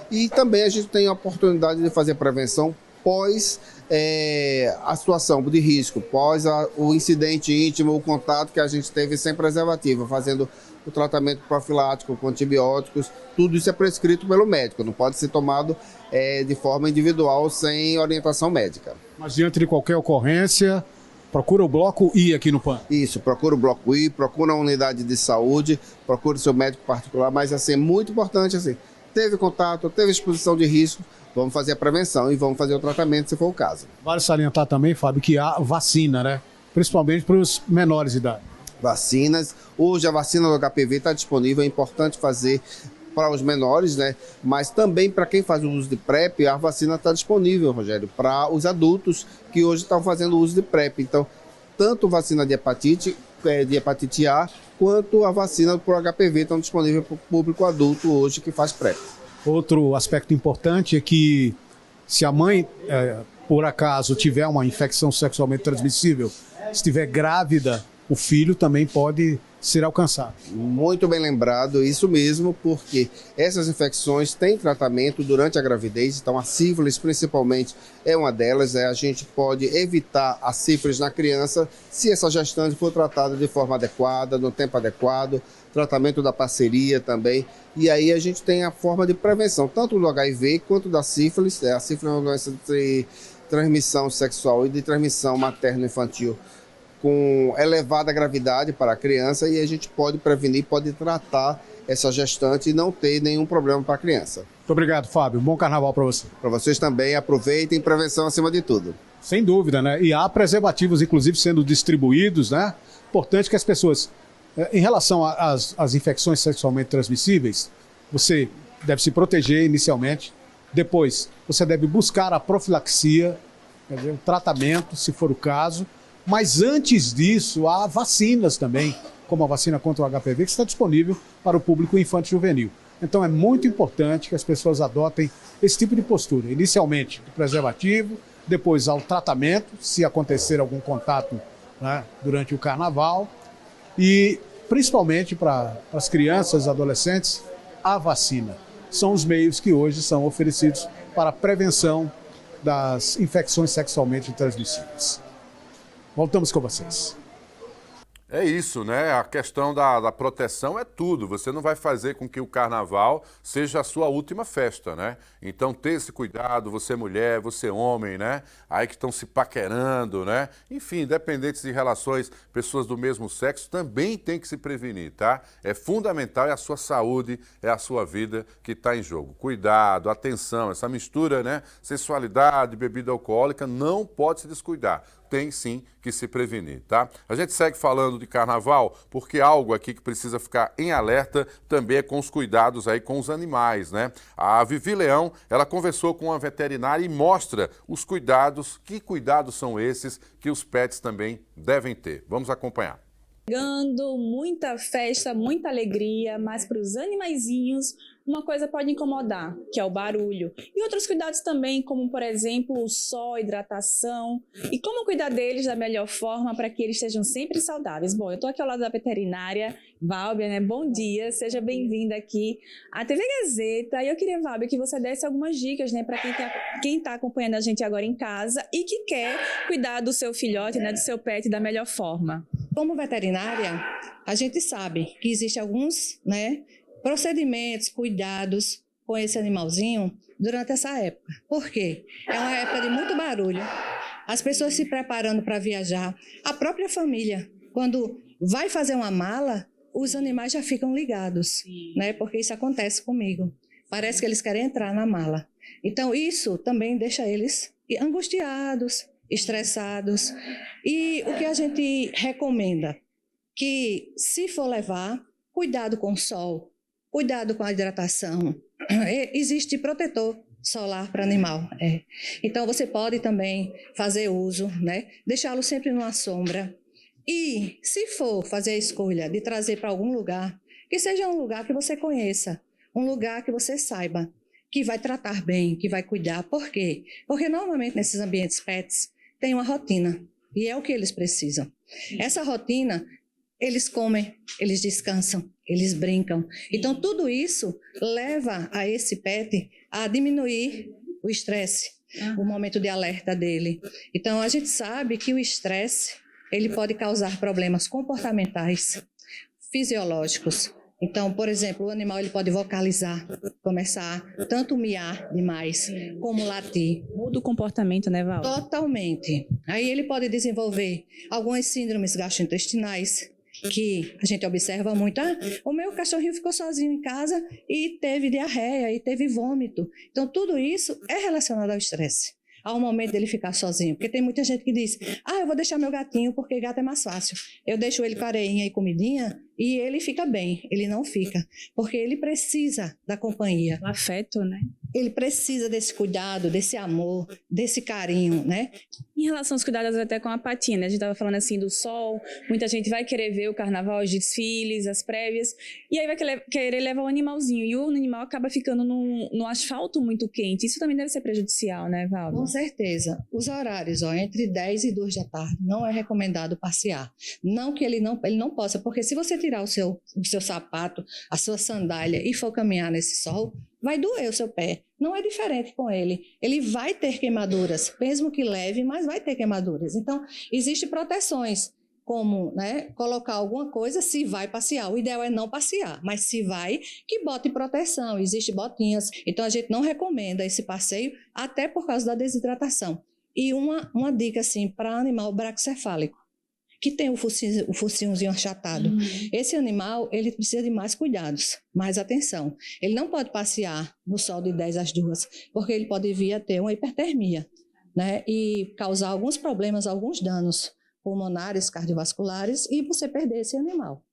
E também a gente tem a oportunidade de fazer prevenção pós a situação de risco, pós o incidente íntimo, o contato que a gente teve sem preservativo, fazendo o tratamento profilático com antibióticos. Tudo isso é prescrito pelo médico, não pode ser tomado de forma individual sem orientação médica.
Mas diante de qualquer ocorrência, procura o Bloco I aqui no PAN.
Isso, procura o Bloco I, procura a unidade de saúde, procura o seu médico particular, mas assim, é muito importante assim, teve contato, teve exposição de risco, vamos fazer a prevenção e vamos fazer o tratamento se for o caso.
Vale salientar também, Fábio, que há vacina, né? Principalmente para os menores de idade.
Vacinas, hoje a vacina do HPV está disponível, é importante fazer para os menores, né? Mas também para quem faz o uso de PrEP, a vacina está disponível, Rogério, para os adultos que hoje estão fazendo uso de PrEP. Então, tanto vacina de hepatite A, quanto a vacina por HPV estão disponíveis para o público adulto hoje que faz PrEP.
Outro aspecto importante é que se a mãe, por acaso, tiver uma infecção sexualmente transmissível, estiver grávida, o filho também pode ser alcançado.
Muito bem lembrado, isso mesmo, porque essas infecções têm tratamento durante a gravidez, então a sífilis principalmente é uma delas, a gente pode evitar a sífilis na criança se essa gestante for tratada de forma adequada, no tempo adequado, tratamento da parceria também, e aí a gente tem a forma de prevenção, tanto do HIV quanto da sífilis. A sífilis é uma doença de transmissão sexual e de transmissão materno-infantil com elevada gravidade para a criança, e a gente pode prevenir, pode tratar essa gestante e não ter nenhum problema para a criança.
Muito obrigado, Fábio. Bom carnaval para você.
Para vocês também, aproveitem, prevenção acima de tudo.
Sem dúvida, né? E há preservativos, inclusive, sendo distribuídos, né? Importante que as pessoas, em relação às infecções sexualmente transmissíveis, você deve se proteger inicialmente, depois você deve buscar a profilaxia, quer dizer, o tratamento, se for o caso. Mas antes disso, há vacinas também, como a vacina contra o HPV, que está disponível para o público infantil e juvenil. Então é muito importante que as pessoas adotem esse tipo de postura. Inicialmente, o preservativo, depois ao tratamento, se acontecer algum contato, né, durante o carnaval. E, principalmente para as crianças e adolescentes, a vacina. São os meios que hoje são oferecidos para a prevenção das infecções sexualmente transmissíveis. Voltamos com vocês.
É isso, né? A questão da proteção é tudo. Você não vai fazer com que o carnaval seja a sua última festa, né? Então, ter esse cuidado, você mulher, você homem, né? Aí que estão se paquerando, né? Enfim, independentes de relações, pessoas do mesmo sexo também tem que se prevenir, tá? É fundamental, é a sua saúde, é a sua vida que está em jogo. Cuidado, atenção, essa mistura, né? Sensualidade, bebida alcoólica, não pode se descuidar. Tem sim que se prevenir, tá? A gente segue falando de carnaval porque algo aqui que precisa ficar em alerta também é com os cuidados aí com os animais, né? A Vivi Leão, ela conversou com uma veterinária e mostra os cuidados, que cuidados são esses que os pets também devem ter. Vamos acompanhar.
Chegando, muita festa, muita alegria, mas para os animaizinhos uma coisa pode incomodar, que é o barulho. E outros cuidados também, como por exemplo o sol, hidratação e como cuidar deles da melhor forma para que eles estejam sempre saudáveis. Bom, eu estou aqui ao lado da veterinária Válbia, né? Bom dia, seja bem-vinda aqui à TV Gazeta. E eu queria, Válbia, que você desse algumas dicas, né, para quem tá acompanhando a gente agora em casa e que quer cuidar do seu filhote, né, do seu pet da melhor forma.
Como veterinária, a gente sabe que existem alguns, né, procedimentos, cuidados com esse animalzinho durante essa época. Por quê? É uma época de muito barulho, as pessoas se preparando para viajar, a própria família, quando vai fazer uma mala, os animais já ficam ligados, né? Porque isso acontece comigo. Parece que eles querem entrar na mala. Então, isso também deixa eles angustiados estressados. E o que a gente recomenda? Que se for levar, cuidado com o sol, cuidado com a hidratação. Existe protetor solar para animal. Então você pode também fazer uso, né? Deixá-lo sempre numa sombra. E se for fazer a escolha de trazer para algum lugar, que seja um lugar que você conheça, um lugar que você saiba, que vai tratar bem, que vai cuidar. Por quê? Porque normalmente nesses ambientes pets tem uma rotina e é o que eles precisam. Essa rotina, eles comem, eles descansam, eles brincam. Então tudo isso leva a esse pet a diminuir o estresse, o momento de alerta dele. Então a gente sabe que o estresse, ele pode causar problemas comportamentais, fisiológicos. Então, por exemplo, o animal ele pode vocalizar, começar tanto miar demais, como latir.
Muda o comportamento, né, Val?
Totalmente. Aí ele pode desenvolver algumas síndromes gastrointestinais, que a gente observa muito. O meu cachorrinho ficou sozinho em casa e teve diarreia, e teve vômito. Então, tudo isso é relacionado ao estresse, ao momento dele ficar sozinho. Porque tem muita gente que diz, eu vou deixar meu gatinho porque gato é mais fácil. Eu deixo ele com areinha e comidinha e ele fica bem. Ele não fica, porque ele precisa da companhia.
O afeto, né?
Ele precisa desse cuidado, desse amor, desse carinho, né?
Em relação aos cuidados até com a patinha, né? A gente estava falando assim do sol, muita gente vai querer ver o carnaval, os desfiles, as prévias, e aí vai querer levar o animalzinho, e o animal acaba ficando no asfalto muito quente. Isso também deve ser prejudicial, né, Valdo?
Com certeza. Os horários, entre 10 e 2 da tarde, não é recomendado passear. Não que ele não possa, porque se você tirar o seu sapato, a sua sandália e for caminhar nesse sol, vai doer o seu pé. Não é diferente com ele. Ele vai ter queimaduras, mesmo que leve, mas vai ter queimaduras. Então, existem proteções, como, né, colocar alguma coisa se vai passear. O ideal é não passear, mas se vai, que bote proteção. Existem botinhas. Então, a gente não recomenda esse passeio, até por causa da desidratação. E uma dica, assim, para animal braquicefálico, que tem o focinhozinho achatado. Esse animal, ele precisa de mais cuidados, mais atenção. Ele não pode passear no sol de 10 às 2, porque ele pode vir a ter uma hipertermia, né? E causar alguns problemas, alguns danos pulmonares, cardiovasculares, e você perder esse animal.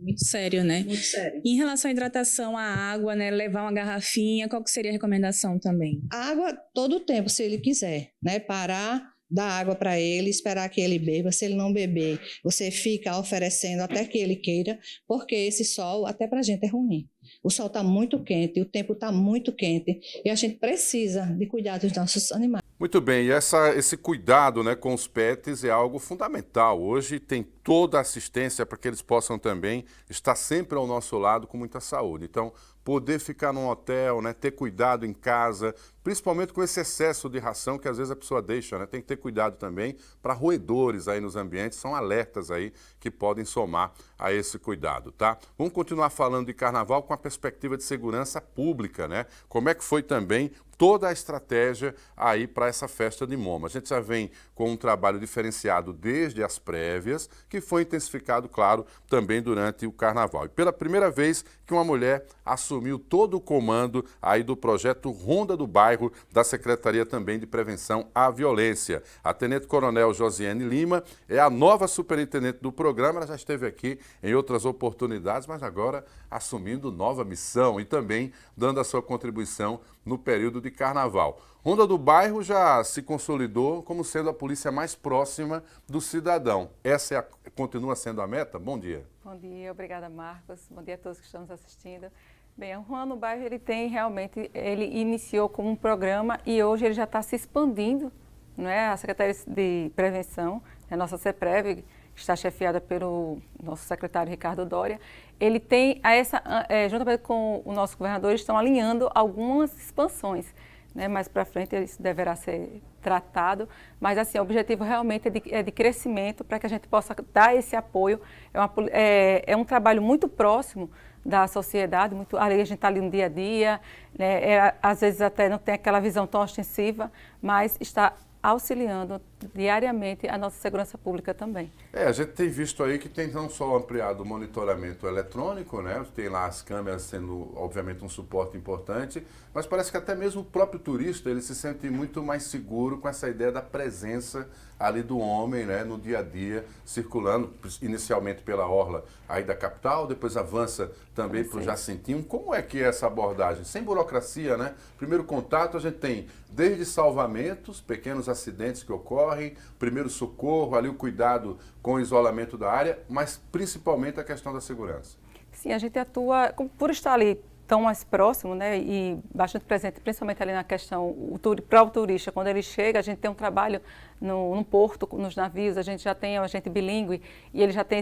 Muito sério, né?
Muito sério.
Em relação à hidratação, à água, né? Levar uma garrafinha, qual que seria a recomendação também?
Água todo o tempo, se ele quiser, né? Parar, dar água para ele, esperar que ele beba. Se ele não beber, você fica oferecendo até que ele queira, porque esse sol até para a gente é ruim. O sol está muito quente, o tempo está muito quente e a gente precisa de cuidar dos nossos animais.
Muito bem, e esse cuidado, né, com os pets é algo fundamental. Hoje tem toda a assistência para que eles possam também estar sempre ao nosso lado com muita saúde. Então, poder ficar num hotel, né, ter cuidado em casa, principalmente com esse excesso de ração que às vezes a pessoa deixa, né? Tem que ter cuidado também para roedores aí nos ambientes, são alertas aí que podem somar a esse cuidado, tá? Vamos continuar falando de carnaval com a perspectiva de segurança pública, né? Como é que foi também toda a estratégia aí para essa festa de Moma. A gente já vem com um trabalho diferenciado desde as prévias, que foi intensificado, claro, também durante o carnaval. E pela primeira vez que uma mulher assumiu todo o comando aí do projeto Ronda do Bairro, da Secretaria também de Prevenção à Violência. A Tenente-Coronel Josiane Lima é a nova superintendente do programa, ela já esteve aqui em outras oportunidades, mas agora assumindo nova missão e também dando a sua contribuição no período de carnaval. Ronda do Bairro já se consolidou como sendo a polícia mais próxima do cidadão. Essa continua sendo a meta? Bom dia.
Bom dia, obrigada, Marcos. Bom dia a todos que estão nos assistindo. Bem, o Ronda do Bairro, ele iniciou como um programa e hoje ele já está se expandindo, não é? A Secretaria de Prevenção, a nossa CEPREV, está chefiada pelo nosso secretário Ricardo Doria, ele tem, juntamente com o nosso governador, eles estão alinhando algumas expansões, né? Mais para frente isso deverá ser tratado, mas assim, o objetivo realmente é de crescimento para que a gente possa dar esse apoio. É um trabalho muito próximo da sociedade, ali a gente está ali no dia a dia, né? Às vezes até não tem aquela visão tão ostensiva, mas está auxiliando diariamente a nossa segurança pública também.
A gente tem visto aí que tem não só ampliado o monitoramento eletrônico, né? Tem lá as câmeras sendo, obviamente, um suporte importante, mas parece que até mesmo o próprio turista, ele se sente muito mais seguro com essa ideia da presença ali do homem, né? No dia a dia, circulando, inicialmente pela orla aí da capital, depois avança também para o Jacintinho. Como é que é essa abordagem? Sem burocracia, né? Primeiro contato, a gente tem desde salvamentos, pequenos acidentes que ocorrem, primeiro socorro, ali o cuidado com o isolamento da área, mas principalmente a questão da segurança.
Sim, a gente atua, por estar ali tão mais próximo, né, e bastante presente, principalmente ali na questão, para o turista, quando ele chega, a gente tem um trabalho no porto, nos navios, a gente já tem um agente bilíngue e ele já tem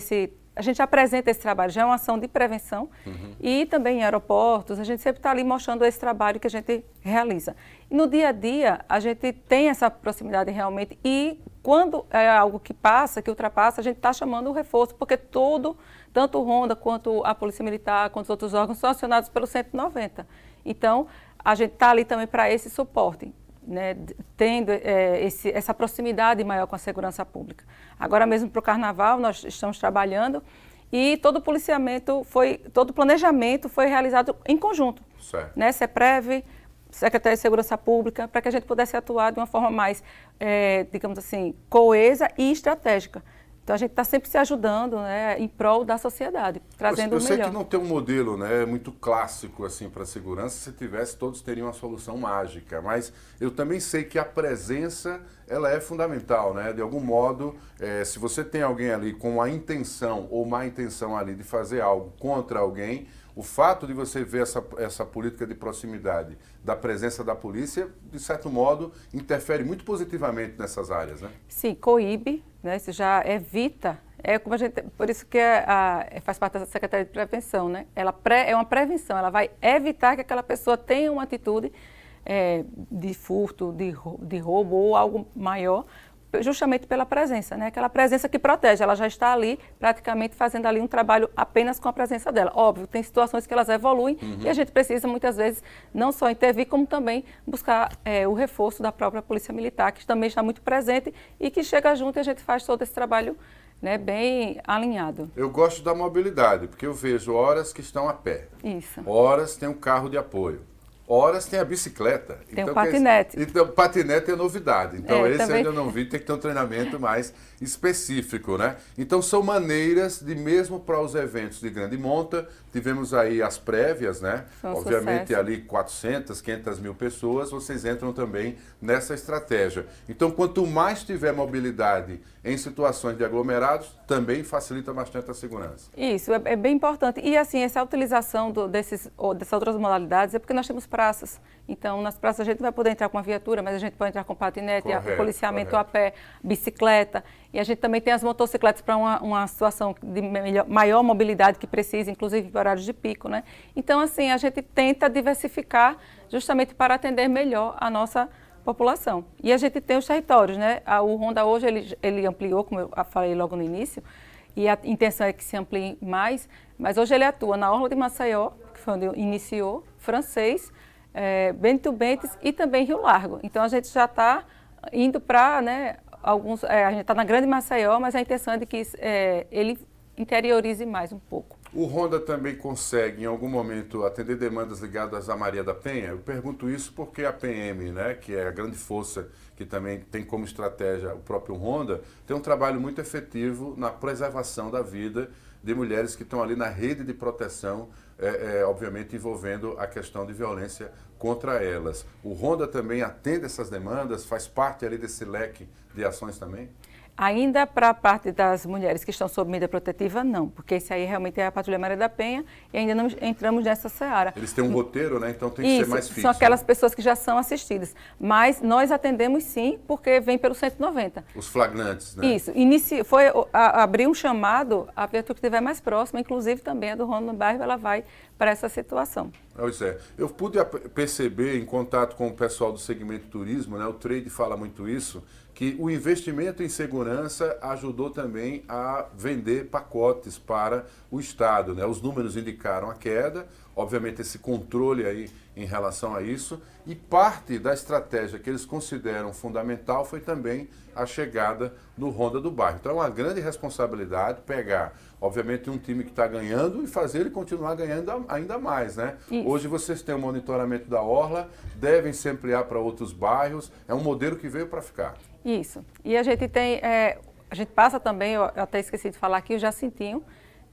a gente apresenta esse trabalho, já é uma ação de prevenção e também em aeroportos, a gente sempre está ali mostrando esse trabalho que a gente realiza. E no dia a dia, a gente tem essa proximidade realmente e quando é algo que passa, que ultrapassa, a gente está chamando o reforço, porque tanto o Ronda quanto a Polícia Militar, quanto os outros órgãos são acionados pelo 190. Então, a gente está ali também para esse suporte, né, tendo essa proximidade maior com a segurança pública. Agora mesmo para o Carnaval, nós estamos trabalhando e todo o planejamento foi realizado em conjunto.
Certo.
Né, CEPREV, Secretaria de Segurança Pública, para que a gente pudesse atuar de uma forma mais, digamos assim, coesa e estratégica. Então, a gente está sempre se ajudando, né, em prol da sociedade, trazendo o melhor.
Eu sei que não tem um modelo, né, muito clássico assim, para a segurança. Se tivesse, todos teriam uma solução mágica. Mas eu também sei que a presença ela é fundamental. Né? De algum modo, se você tem alguém ali com a intenção ou má intenção ali de fazer algo contra alguém, o fato de você ver essa política de proximidade da presença da polícia, de certo modo, interfere muito positivamente nessas áreas, né?
Sim, coíbe, né? Isso já evita, como a gente, por isso que faz parte da Secretaria de Prevenção, né? Ela é uma prevenção, ela vai evitar que aquela pessoa tenha uma atitude de furto, de roubo ou algo maior, justamente pela presença, né? Aquela presença que protege, ela já está ali praticamente fazendo ali um trabalho apenas com a presença dela. Óbvio, tem situações que elas evoluem e a gente precisa muitas vezes não só intervir, como também buscar o reforço da própria Polícia Militar, que também está muito presente e que chega junto e a gente faz todo esse trabalho, né, bem alinhado.
Eu gosto da mobilidade, porque eu vejo horas que estão a pé, horas tem um carro de apoio. Horas tem a bicicleta.
Tem então, o patinete.
Então, patinete é novidade. Então, esse também. Eu ainda não vi, tem que ter um treinamento mais específico, né? Então, são maneiras de, mesmo para os eventos de grande monta, tivemos aí as prévias, né? Obviamente, sucesso. Ali 400, 500 mil pessoas, vocês entram também nessa estratégia. Então, quanto mais tiver mobilidade em situações de aglomerados, também facilita bastante a segurança.
Isso, é bem importante. E, assim, essa utilização dessas outras modalidades é porque nós temos praças. Então, nas praças a gente vai poder entrar com uma viatura, mas a gente pode entrar com patinete, policiamento a pé, bicicleta. E a gente também tem as motocicletas para uma situação de maior mobilidade que precisa, inclusive para horários de pico, né? Então, assim, a gente tenta diversificar justamente para atender melhor a nossa população. E a gente tem os territórios, né? O Ronda hoje, ele ampliou, como eu falei logo no início, e a intenção é que se amplie mais, mas hoje ele atua na Orla de Maceió, que foi onde iniciou, Francês, Bento Bentes e também Rio Largo. Então, a gente já está indo para, né, a gente está na Grande Maceió, mas a intenção é de que ele interiorize mais um pouco.
O Ronda também consegue, em algum momento, atender demandas ligadas à Maria da Penha? Eu pergunto isso porque a PM, né, que é a grande força que também tem como estratégia o próprio Ronda, tem um trabalho muito efetivo na preservação da vida de mulheres que estão ali na rede de proteção, obviamente envolvendo a questão de violência contra elas. O Ronda também atende essas demandas, faz parte ali desse leque de ações também?
Ainda para a parte das mulheres que estão sob medida protetiva, não, porque esse aí realmente é a Patrulha Maria da Penha e ainda não entramos nessa seara.
Eles têm um roteiro, né? Então tem que ser mais fixo.
São aquelas pessoas que já são assistidas, mas nós atendemos sim, porque vem pelo 190.
Os flagrantes, né?
Isso, abrir um chamado, a viatura que estiver mais próxima, inclusive também a do Ronda no bairro, ela vai para essa situação.
Pois é. Eu pude perceber em contato com o pessoal do segmento turismo, né? O trade fala muito isso, que o investimento em segurança ajudou também a vender pacotes para o Estado, né? Os números indicaram a queda, obviamente, esse controle aí em relação a isso. E parte da estratégia que eles consideram fundamental foi também a chegada do Ronda do Bairro. Então é uma grande responsabilidade pegar, obviamente, um time que está ganhando e fazer ele continuar ganhando ainda mais, né?
Isso.
Hoje vocês têm o monitoramento da Orla, devem se ampliar para outros bairros, é um modelo que veio para ficar.
Isso. E a gente tem, a gente passa também, eu até esqueci de falar aqui, o Jacintinho,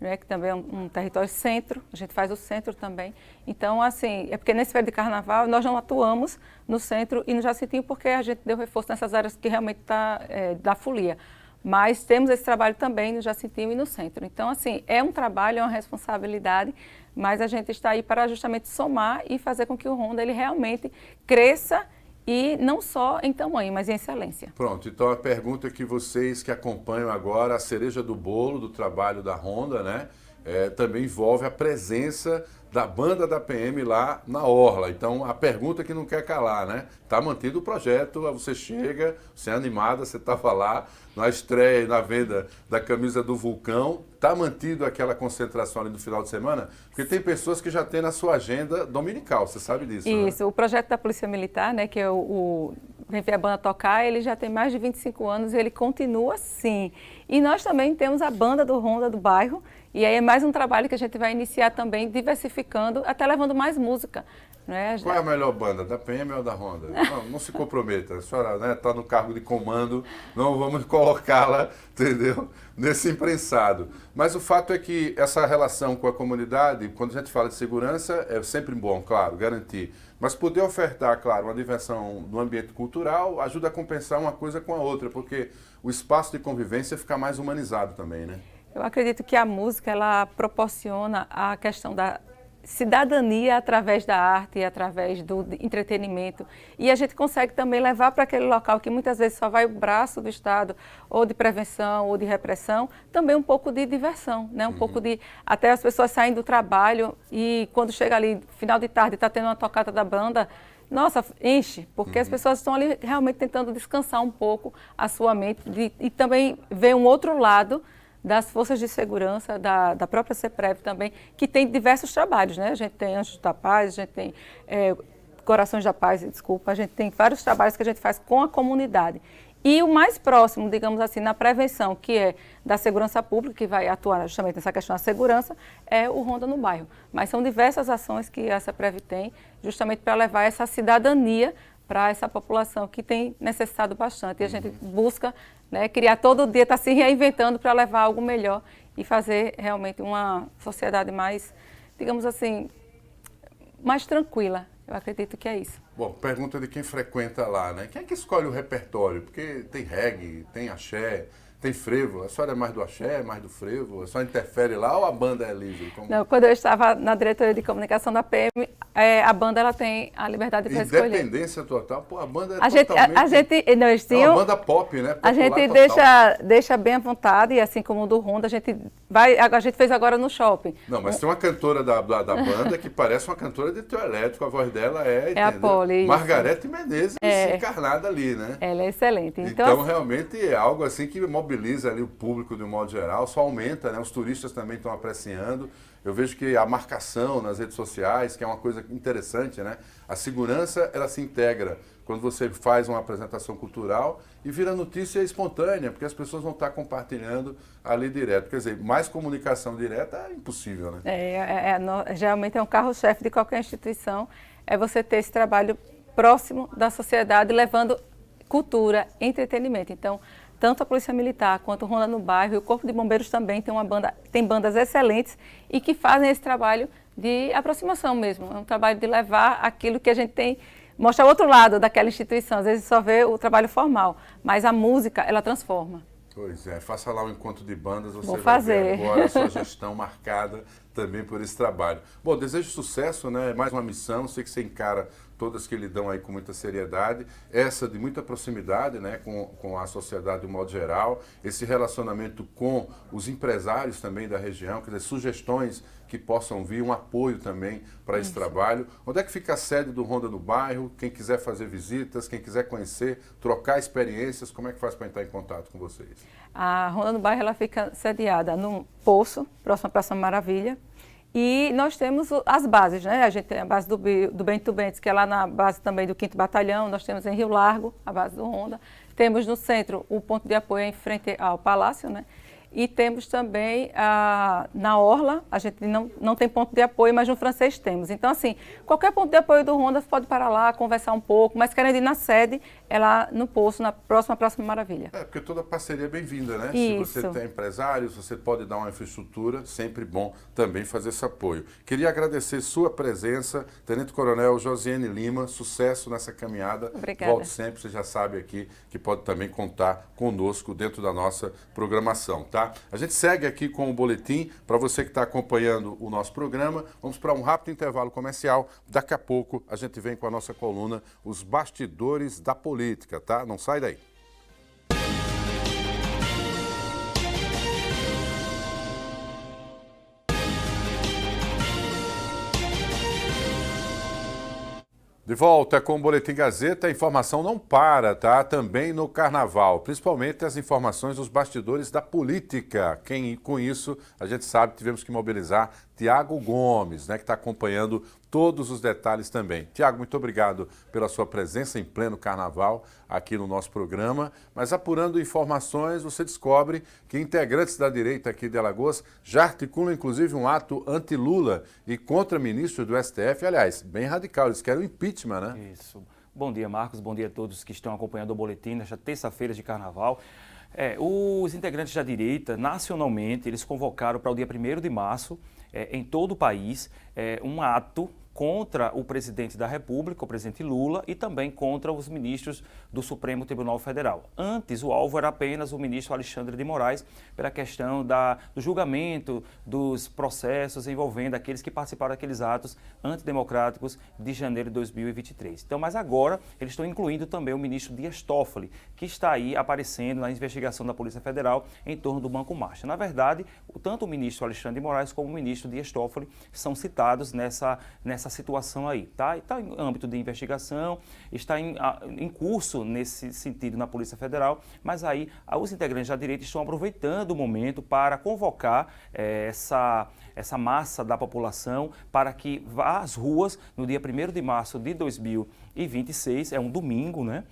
né, que também é um território centro, a gente faz o centro também. Então, assim, é porque nesse período de carnaval nós não atuamos no centro e no Jacintinho porque a gente deu reforço nessas áreas que realmente está da folia. Mas temos esse trabalho também no Jacintinho e no centro. Então, assim, é um trabalho, é uma responsabilidade, mas a gente está aí para justamente somar e fazer com que o Ronda ele realmente cresça e não só em tamanho, mas em excelência.
Pronto, então a pergunta que vocês que acompanham agora, a cereja do bolo do trabalho da Ronda, né? Também envolve a presença da banda da PM lá na Orla. Então, a pergunta que não quer calar, né? Tá mantido o projeto, você chega, você é animada, você estava lá na estreia e na venda da camisa do Vulcão. Tá mantido aquela concentração ali no final de semana? Porque tem pessoas que já têm na sua agenda dominical, você sabe disso,
Isso,
né?
O projeto da Polícia Militar, né, que é Vem Ver a Banda Tocar, ele já tem mais de 25 anos e ele continua assim. E nós também temos a banda do Ronda do Bairro, e aí é mais um trabalho que a gente vai iniciar também, diversificando, até levando mais música. Né?
Qual é a melhor banda, da PM ou da Ronda? Não se comprometa, a senhora está no cargo de comando, não vamos colocá-la, entendeu, nesse imprensado. Mas o fato é que essa relação com a comunidade, quando a gente fala de segurança, é sempre bom, claro, garantir. Mas poder ofertar, claro, uma diversão no ambiente cultural ajuda a compensar uma coisa com a outra, porque o espaço de convivência fica mais humanizado também, né?
Eu acredito que a música, ela proporciona a questão da cidadania através da arte e através do entretenimento. E a gente consegue também levar para aquele local que muitas vezes só vai o braço do Estado, ou de prevenção, ou de repressão, também um pouco de diversão, né? Um pouco de... Até as pessoas saem do trabalho e quando chega ali, final de tarde, está tendo uma tocata da banda, nossa, enche, porque as pessoas estão ali realmente tentando descansar um pouco a sua mente e também ver um outro lado das forças de segurança, da própria CEPREV também, que tem diversos trabalhos, né? A gente tem Anjos da Paz, a gente tem Corações da Paz, desculpa, a gente tem vários trabalhos que a gente faz com a comunidade. E o mais próximo, digamos assim, na prevenção, que é da segurança pública, que vai atuar justamente nessa questão da segurança, é o Ronda no Bairro. Mas são diversas ações que a CEPREV tem, justamente para levar essa cidadania para essa população que tem necessitado bastante. E a gente busca, né, criar todo dia, está se reinventando para levar algo melhor e fazer realmente uma sociedade mais, digamos assim, mais tranquila. Eu acredito que é isso.
Bom, pergunta de quem frequenta lá, né? Quem é que escolhe o repertório? Porque tem reggae, tem axé, tem frevo. A senhora é mais do axé, mais do frevo? A senhora interfere lá ou a banda é livre? Como...
Não, quando eu estava na diretoria de comunicação da PM, a banda ela tem a liberdade para escolher.
Independência total? Pô, a banda é
totalmente...
uma banda pop, né?
A gente deixa bem à vontade, assim como o do Ronda, a gente fez agora no shopping.
Não, mas tem uma cantora da banda que parece uma cantora de trio elétrico, a voz dela é
a Poli,
Margarete Menezes encarnada ali, né?
Ela é excelente.
Então realmente é algo assim que mobiliza ali o público de um modo geral, só aumenta, né? Os turistas também estão apreciando. Eu vejo que a marcação nas redes sociais, que é uma coisa interessante, né? A segurança, ela se integra quando você faz uma apresentação cultural e vira notícia espontânea, porque as pessoas vão estar compartilhando ali direto. Quer dizer, mais comunicação direta é impossível, né?
Geralmente é um carro-chefe de qualquer instituição, é você ter esse trabalho próximo da sociedade, levando cultura, entretenimento. Então, tanto a Polícia Militar quanto o Ronda no Bairro e o Corpo de Bombeiros também tem bandas excelentes e que fazem esse trabalho de aproximação mesmo. É um trabalho de levar aquilo que a gente tem, mostrar o outro lado daquela instituição. Às vezes só vê o trabalho formal, mas a música, ela transforma.
Pois é, faça lá um encontro de bandas, você
Vou
vai
fazer.
ver agora a sua gestão marcada também por esse trabalho. Bom, desejo sucesso, né? Mais uma missão, sei que você encara todas que lidam aí com muita seriedade, essa de muita proximidade, né, com a sociedade de um modo geral, esse relacionamento com os empresários também da região, quer dizer, sugestões que possam vir, um apoio também para esse trabalho. Onde é que fica a sede do Ronda no Bairro? Quem quiser fazer visitas, quem quiser conhecer, trocar experiências, como é que faz para entrar em contato com vocês?
A Ronda no Bairro ela fica sediada no Poço, próximo à Praça Maravilha, E nós temos as bases, né? A gente tem a base do Bento Bentes, que é lá na base também do 5º Batalhão, nós temos em Rio Largo, a base do Honda, temos no centro o ponto de apoio em frente ao Palácio, né? E temos também na Orla, a gente não tem ponto de apoio, mas no Francês temos. Então, assim, qualquer ponto de apoio do Honda pode parar lá, conversar um pouco, mas querendo ir na sede, é lá no Poço, na próxima Maravilha.
Porque toda parceria é bem-vinda, né?
Isso.
Se você tem empresários, você pode dar uma infraestrutura, sempre bom também fazer esse apoio. Queria agradecer sua presença, Tenente Coronel Josiane Lima, sucesso nessa caminhada.
Obrigada.
Volte sempre, você já sabe aqui que pode também contar conosco dentro da nossa programação, tá? A gente segue aqui com o boletim. Para você que está acompanhando o nosso programa, vamos para um rápido intervalo comercial. Daqui a pouco a gente vem com a nossa coluna Os Bastidores da Política, tá? Não sai daí. De volta com o Boletim Gazeta, a informação não para, tá? Também no Carnaval, principalmente as informações dos bastidores da política. Com isso, a gente sabe que tivemos que mobilizar Tiago Gomes, né, que está acompanhando todos os detalhes também. Tiago, muito obrigado pela sua presença em pleno Carnaval aqui no nosso programa. Mas apurando informações, você descobre que integrantes da direita aqui de Alagoas já articulam inclusive um ato anti-Lula e contra ministros do STF. Aliás, bem radical, eles querem o impeachment, né?
Isso. Bom dia, Marcos. Bom dia a todos que estão acompanhando o boletim nesta terça-feira de Carnaval. Os integrantes da direita, nacionalmente, eles convocaram para o dia 1º de março, em todo o país, um ato contra o presidente da República, o presidente Lula, e também contra os ministros do Supremo Tribunal Federal. Antes, o alvo era apenas o ministro Alexandre de Moraes, pela questão do julgamento dos processos envolvendo aqueles que participaram daqueles atos antidemocráticos de janeiro de 2023. Então, mas agora, eles estão incluindo também o ministro Dias Toffoli, que está aí aparecendo na investigação da Polícia Federal em torno do Banco Marcha. Na verdade, tanto o ministro Alexandre de Moraes como o ministro Dias Toffoli são citados nessa situação aí, tá? Está em âmbito de investigação, está em curso nesse sentido na Polícia Federal, mas aí os integrantes da direita estão aproveitando o momento para convocar essa massa da população para que vá às ruas no dia 1º de março de 2026, é um domingo, né?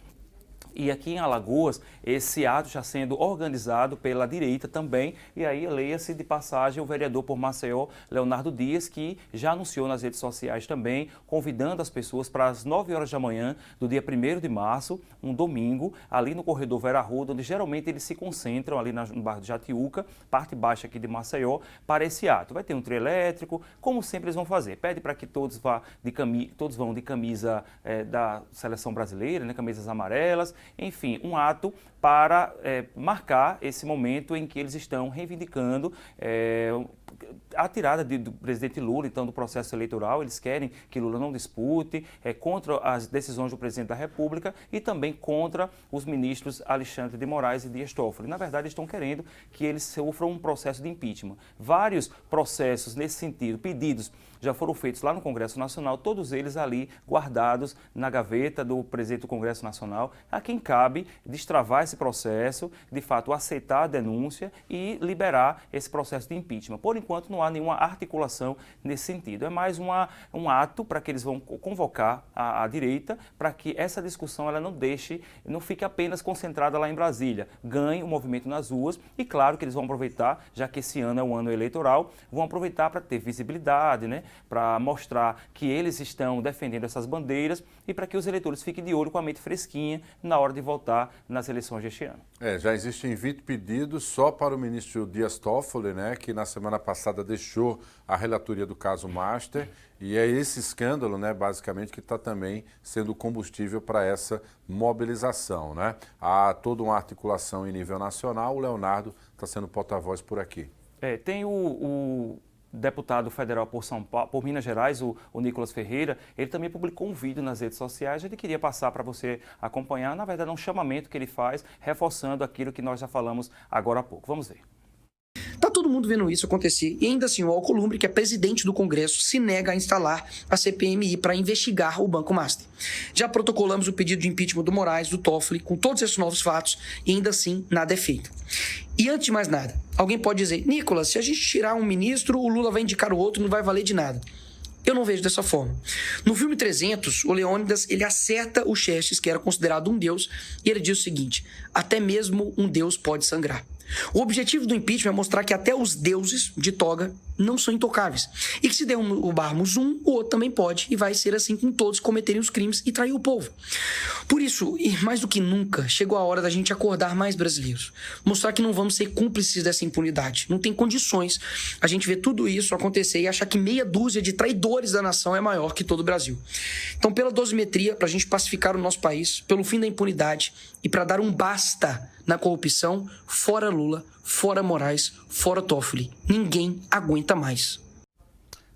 E aqui em Alagoas, esse ato está sendo organizado pela direita também, e aí leia-se de passagem o vereador por Maceió, Leonardo Dias, que já anunciou nas redes sociais também, convidando as pessoas para as 9 horas da manhã do dia 1º de março, um domingo, ali no corredor Vera Arruda, onde geralmente eles se concentram ali no bairro de Jatiuca, parte baixa aqui de Maceió, para esse ato. Vai ter um trio elétrico, como sempre eles vão fazer. Pede para que todos vão de camisa da seleção brasileira, né, camisas amarelas. Enfim, um ato para marcar esse momento em que eles estão reivindicando a tirada do presidente Lula, então, do processo eleitoral. Eles querem que Lula não dispute, contra as decisões do presidente da República e também contra os ministros Alexandre de Moraes e Dias Toffoli. Na verdade, estão querendo que eles sofram um processo de impeachment. Vários processos nesse sentido, pedidos, já foram feitos lá no Congresso Nacional, todos eles ali guardados na gaveta do presidente do Congresso Nacional, a quem cabe destravar esse processo, de fato aceitar a denúncia e liberar esse processo de impeachment. Por enquanto não há nenhuma articulação nesse sentido, é mais um ato para que eles vão convocar a direita para que essa discussão ela não fique apenas concentrada lá em Brasília, ganhe o movimento nas ruas e claro que eles vão aproveitar, já que esse ano é um ano eleitoral, vão aproveitar para ter visibilidade, né? Para mostrar que eles estão defendendo essas bandeiras e para que os eleitores fiquem de olho com a mente fresquinha na hora de votar nas eleições deste ano.
Já existem 20 pedidos só para o ministro Dias Toffoli, né, que na semana passada deixou a relatoria do caso Master, e é esse escândalo, né, basicamente, que está também sendo combustível para essa mobilização, né? Há toda uma articulação em nível nacional, o Leonardo está sendo porta-voz por aqui.
Tem o deputado federal por Minas Gerais, o Nicolas Ferreira, ele também publicou um vídeo nas redes sociais, ele queria passar para você acompanhar, na verdade é um chamamento que ele faz, reforçando aquilo que nós já falamos agora há pouco. Vamos ver.
Tá todo mundo vendo isso acontecer. E ainda assim, o Alcolumbre, que é presidente do Congresso, se nega a instalar a CPMI para investigar o Banco Master. Já protocolamos o pedido de impeachment do Moraes, do Toffoli, com todos esses novos fatos, e ainda assim, nada é feito. E antes de mais nada, alguém pode dizer, Nicolas, se a gente tirar um ministro, o Lula vai indicar o outro, não vai valer de nada. Eu não vejo dessa forma. No filme 300, o Leônidas, ele acerta o Xerxes, que era considerado um deus, e ele diz o seguinte, até mesmo um deus pode sangrar. O objetivo do impeachment é mostrar que até os deuses de toga não são intocáveis. E que se derrubarmos um, o outro também pode. E vai ser assim com todos cometerem os crimes e trair o povo. Por isso, e mais do que nunca, chegou a hora da gente acordar mais brasileiros. Mostrar que não vamos ser cúmplices dessa impunidade. Não tem condições a gente ver tudo isso acontecer e achar que meia dúzia de traidores da nação é maior que todo o Brasil. Então, pela dosimetria, para a gente pacificar o nosso país, pelo fim da impunidade e para dar um basta na corrupção, fora Lula, fora Moraes, fora Toffoli. Ninguém aguenta mais.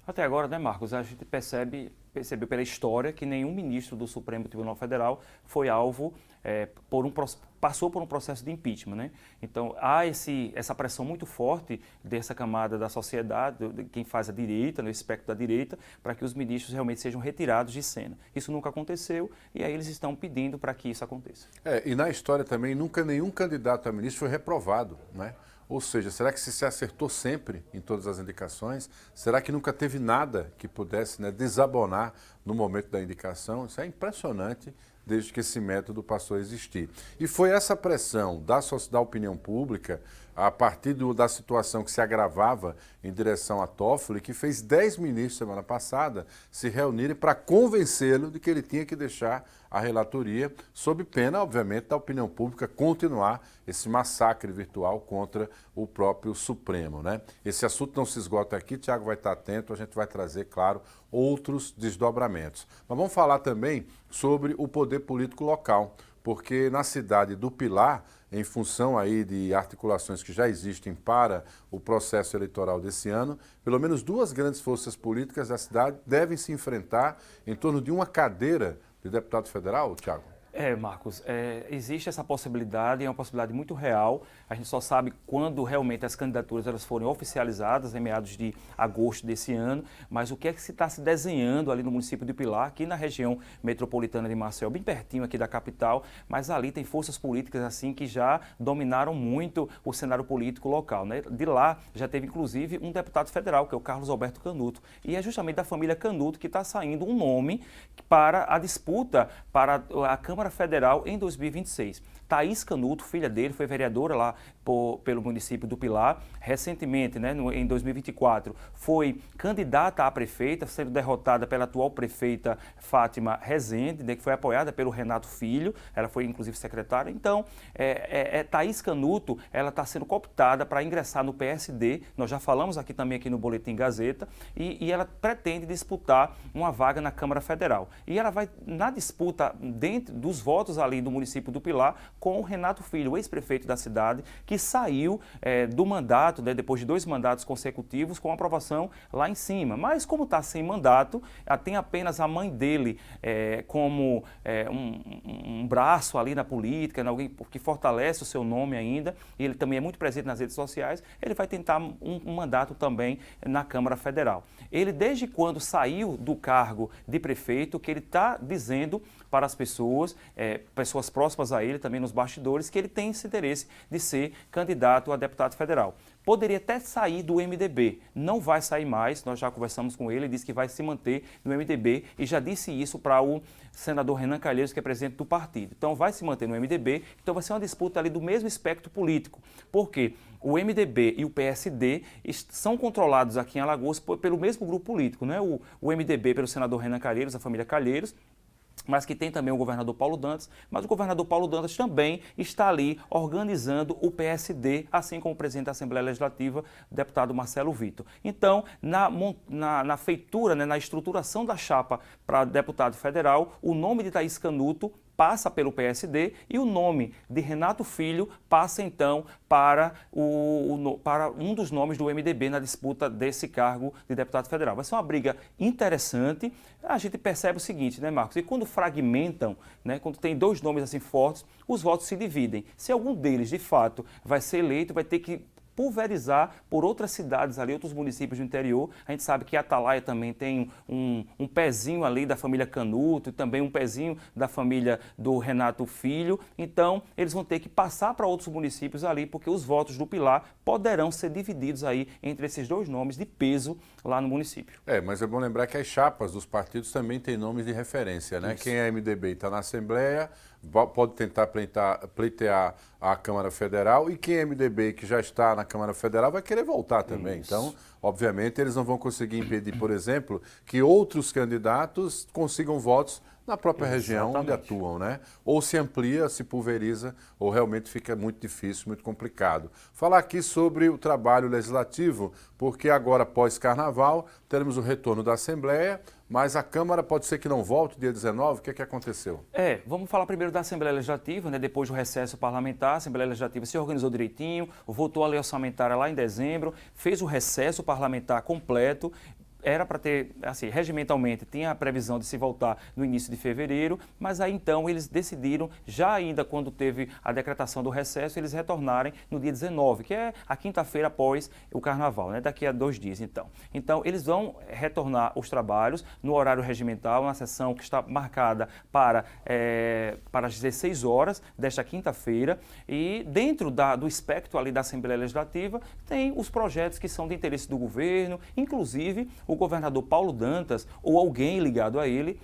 Até agora, né, Marcos, a gente percebeu pela história que nenhum ministro do Supremo Tribunal Federal foi alvo, passou por um processo de impeachment, né? Então, há essa pressão muito forte dessa camada da sociedade, de quem faz a direita, no espectro da direita, para que os ministros realmente sejam retirados de cena. Isso nunca aconteceu e aí eles estão pedindo para que isso aconteça.
E na história também, nunca nenhum candidato a ministro foi reprovado, né? Ou seja, será que se acertou sempre em todas as indicações? Será que nunca teve nada que pudesse, né, desabonar no momento da indicação? Isso é impressionante desde que esse método passou a existir. E foi essa pressão da opinião pública, a partir da situação que se agravava em direção a Toffoli, que fez 10 ministros semana passada se reunirem para convencê-lo de que ele tinha que deixar a relatoria, sob pena, obviamente, da opinião pública continuar esse massacre virtual contra o próprio Supremo, né? Esse assunto não se esgota aqui, Tiago vai estar atento, a gente vai trazer, claro, outros desdobramentos. Mas vamos falar também sobre o poder político local, porque na cidade do Pilar, em função aí de articulações que já existem para o processo eleitoral desse ano, pelo menos duas grandes forças políticas da cidade devem se enfrentar em torno de uma cadeira de deputado federal, Tiago?
Marcos, existe essa possibilidade, é uma possibilidade muito real. A gente só sabe quando realmente as candidaturas elas forem oficializadas, em meados de agosto desse ano, mas o que é que se está se desenhando ali no município de Pilar, aqui na região metropolitana de Maceió, bem pertinho aqui da capital, mas ali tem forças políticas assim que já dominaram muito o cenário político local, né? De lá já teve inclusive um deputado federal, que é o Carlos Alberto Canuto, e é justamente da família Canuto que está saindo um nome para a disputa para a Câmara Federal em 2026. Thaís Canuto, filha dele, foi vereadora lá pelo município do Pilar. Recentemente, né, em 2024, foi candidata a prefeita, sendo derrotada pela atual prefeita Fátima Rezende, né, que foi apoiada pelo Renato Filho. Ela foi, inclusive, secretária. Então, Thaís Canuto, ela está sendo cooptada para ingressar no PSD. Nós já falamos aqui também no Boletim Gazeta. E ela pretende disputar uma vaga na Câmara Federal. E ela vai, na disputa, dentro dos votos ali do município do Pilar, com o Renato Filho, o ex-prefeito da cidade, que saiu do mandato, né, depois de 2 mandatos consecutivos, com aprovação lá em cima. Mas como está sem mandato, tem apenas a mãe dele como um braço ali na política, né, alguém que fortalece o seu nome ainda, e ele também é muito presente nas redes sociais, ele vai tentar um mandato também na Câmara Federal. Ele, desde quando saiu do cargo de prefeito, que ele está dizendo para as pessoas próximas a ele, também nos bastidores, que ele tem esse interesse de ser candidato a deputado federal. Poderia até sair do MDB, não vai sair mais, nós já conversamos com ele, ele disse que vai se manter no MDB e já disse isso para o senador Renan Calheiros, que é presidente do partido. Então vai se manter no MDB, então vai ser uma disputa ali do mesmo espectro político, porque o MDB e o PSD são controlados aqui em Alagoas pelo mesmo grupo político, né? O MDB pelo senador Renan Calheiros, a família Calheiros, mas que tem também o governador Paulo Dantas, mas o governador Paulo Dantas também está ali organizando o PSD, assim como o presidente da Assembleia Legislativa, o deputado Marcelo Vitor. Então, na feitura, né, na estruturação da chapa para deputado federal, o nome de Thaís Canuto passa pelo PSD e o nome de Renato Filho passa então para um dos nomes do MDB na disputa desse cargo de deputado federal. Vai ser uma briga interessante. A gente percebe o seguinte, né, Marcos? E quando fragmentam, né, quando tem 2 nomes assim fortes, os votos se dividem. Se algum deles, de fato, vai ser eleito, vai ter que pulverizar por outras cidades ali, outros municípios do interior. A gente sabe que Atalaia também tem um pezinho ali da família Canuto e também um pezinho da família do Renato Filho. Então, eles vão ter que passar para outros municípios ali, porque os votos do Pilar poderão ser divididos aí entre esses dois nomes de peso lá no município.
Mas é bom lembrar que as chapas dos partidos também têm nomes de referência, né? Isso. Quem é MDB e está na Assembleia pode tentar pleitear a Câmara Federal, e quem é MDB que já está na Câmara Federal vai querer voltar também. Isso. Então, obviamente, eles não vão conseguir impedir, por exemplo, que outros candidatos consigam votos na própria região onde atuam, né? Ou se amplia, se pulveriza, ou realmente fica muito difícil, muito complicado. Falar aqui sobre o trabalho legislativo, porque agora, pós-carnaval, teremos o retorno da Assembleia, mas a Câmara pode ser que não volte dia 19, o que aconteceu?
Vamos falar primeiro da Assembleia Legislativa, né? Depois do recesso parlamentar, a Assembleia Legislativa se organizou direitinho, votou a lei orçamentária lá em dezembro, fez o recesso parlamentar completo. Era para ter, assim, regimentalmente, tinha a previsão de se voltar no início de fevereiro, mas aí então eles decidiram, já ainda quando teve a decretação do recesso, eles retornarem no dia 19, que é a quinta-feira após o Carnaval, né? Daqui a 2 dias então. Então eles vão retornar os trabalhos no horário regimental, na sessão que está marcada para as 16 horas desta quinta-feira, e dentro do espectro ali da Assembleia Legislativa tem os projetos que são de interesse do governo, inclusive o governador Paulo Dantas ou alguém ligado a ele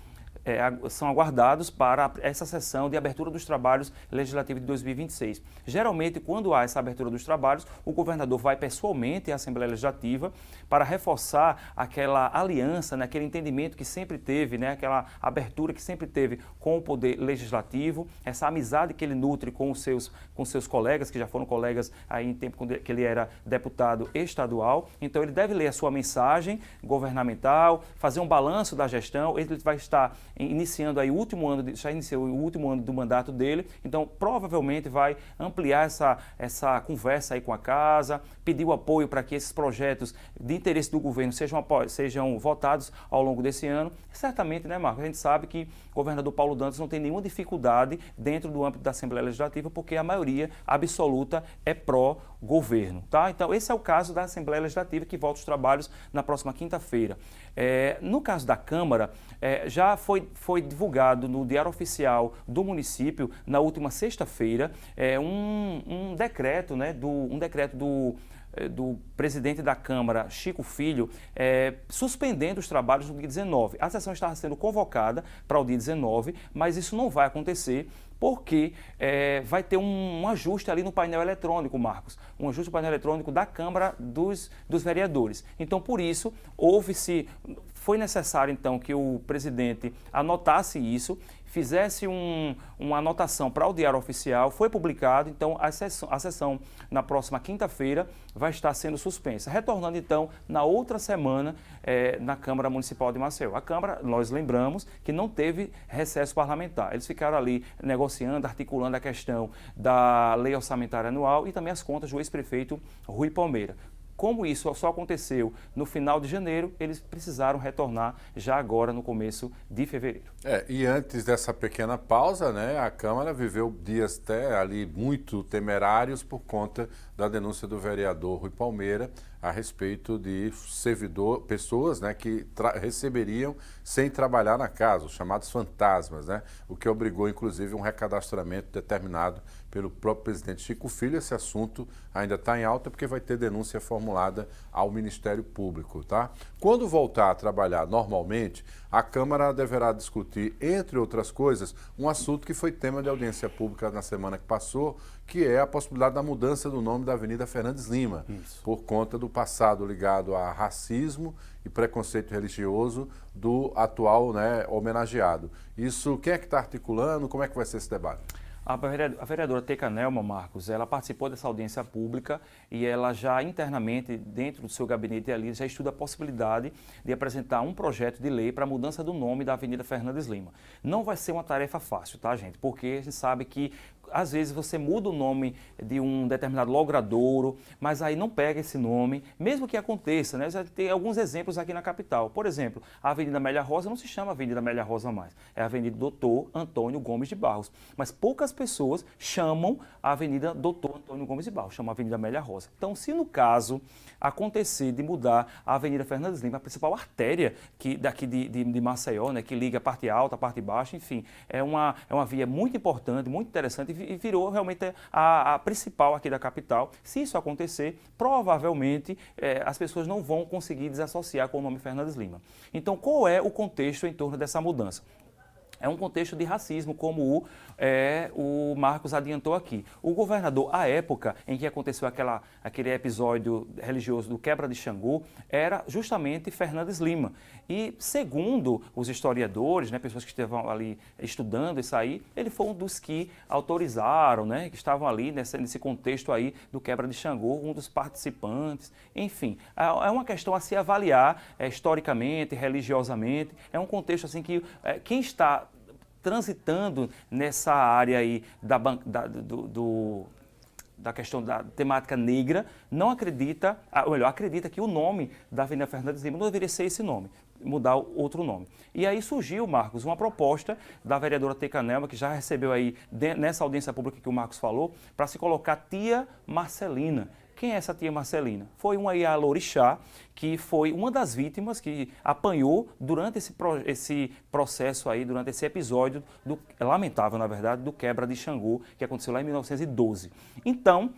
são aguardados para essa sessão de abertura dos trabalhos legislativos de 2026. Geralmente, quando há essa abertura dos trabalhos, o governador vai pessoalmente à Assembleia Legislativa para reforçar aquela aliança, né, aquele entendimento que sempre teve, né, aquela abertura que sempre teve com o poder legislativo, essa amizade que ele nutre com os seus colegas, que já foram colegas aí em tempo que ele era deputado estadual. Então, ele deve ler a sua mensagem governamental, fazer um balanço da gestão. Ele vai estar iniciando aí já iniciou o último ano do mandato dele, então provavelmente vai ampliar essa conversa aí com a casa, pedir o apoio para que esses projetos de interesse do governo sejam votados ao longo desse ano. Certamente, né, Marcos, a gente sabe que o governador Paulo Dantas não tem nenhuma dificuldade dentro do âmbito da Assembleia Legislativa, porque a maioria absoluta é pró-governo, tá? Então, esse é o caso da Assembleia Legislativa, que volta os trabalhos na próxima quinta-feira. No caso da Câmara, já foi divulgado no Diário Oficial do município, na última sexta-feira, um decreto, né, do presidente da Câmara, Chico Filho, suspendendo os trabalhos no dia 19. A sessão estava sendo convocada para o dia 19, mas isso não vai acontecer, porque vai ter um ajuste ali no painel eletrônico, Marcos, um ajuste no painel eletrônico da Câmara dos Vereadores. Então, por isso, foi necessário, então, que o presidente anotasse isso, fizesse uma anotação para o Diário Oficial, foi publicado, então a sessão na próxima quinta-feira vai estar sendo suspensa, retornando então na outra semana na Câmara Municipal de Maceió. A Câmara, nós lembramos, que não teve recesso parlamentar, eles ficaram ali negociando, articulando a questão da lei orçamentária anual e também as contas do ex-prefeito Rui Palmeira. Como isso só aconteceu no final de janeiro, eles precisaram retornar já agora no começo de fevereiro.
E antes dessa pequena pausa, né, a Câmara viveu dias até ali muito temerários por conta da denúncia do vereador Rui Palmeira a respeito de pessoas, né, que receberiam sem trabalhar na casa, os chamados fantasmas, né, o que obrigou inclusive um recadastramento determinado pelo próprio presidente Chico Filho. Esse assunto ainda está em alta porque vai ter denúncia formulada ao Ministério Público, tá? Quando voltar a trabalhar normalmente, a Câmara deverá discutir, entre outras coisas, um assunto que foi tema de audiência pública na semana que passou, que é a possibilidade da mudança do nome da Avenida Fernandes Lima, por conta do passado ligado a racismo e preconceito religioso do atual, né, homenageado. Isso, quem é que está articulando? Como é que vai ser esse debate?
A vereadora Teca Nelma, Marcos, ela participou dessa audiência pública e ela já internamente, dentro do seu gabinete ali, já estuda a possibilidade de apresentar um projeto de lei para a mudança do nome da Avenida Fernandes Lima. Não vai ser uma tarefa fácil, tá, gente? Porque a gente sabe que às vezes você muda o nome de um determinado logradouro, mas aí não pega esse nome, mesmo que aconteça, né? Já tem alguns exemplos aqui na capital. Por exemplo, a Avenida Amélia Rosa não se chama Avenida Amélia Rosa mais, é a Avenida Doutor Antônio Gomes de Barros. Mas poucas pessoas chamam a Avenida Doutor Antônio Gomes de Barros, chamam a Avenida Amélia Rosa. Então, se no caso acontecer de mudar a Avenida Fernandes Lima, a principal artéria daqui de Maceió, né, que liga a parte alta, a parte baixa, enfim, é uma via muito importante, muito interessante e virou realmente a principal aqui da capital. Se isso acontecer, provavelmente as pessoas não vão conseguir desassociar com o nome Fernandes Lima. Então, qual é o contexto em torno dessa mudança? É um contexto de racismo, como o Marcos adiantou aqui. O governador, à época em que aconteceu aquele episódio religioso do Quebra de Xangô, era justamente Fernandes Lima. E, segundo os historiadores, né, pessoas que estavam ali estudando isso aí, ele foi um dos que autorizaram, né, que estavam ali nesse contexto aí do Quebra de Xangô, um dos participantes. Enfim, é uma questão a se avaliar historicamente, religiosamente. É um contexto assim que quem está transitando nessa área aí da questão da temática negra, não acredita, ou melhor, acredita que o nome da Avenida Fernandes Lima não deveria ser esse nome, mudar outro nome. E aí surgiu, Marcos, uma proposta da vereadora Teca Nelma, que já recebeu aí, nessa audiência pública que o Marcos falou, para se colocar Tia Marcelina. Quem é essa Tia Marcelina? Foi uma Ialorixá, que foi uma das vítimas que apanhou durante esse processo aí, durante esse episódio, lamentável, na verdade, do Quebra de Xangô, que aconteceu lá em 1912. Então,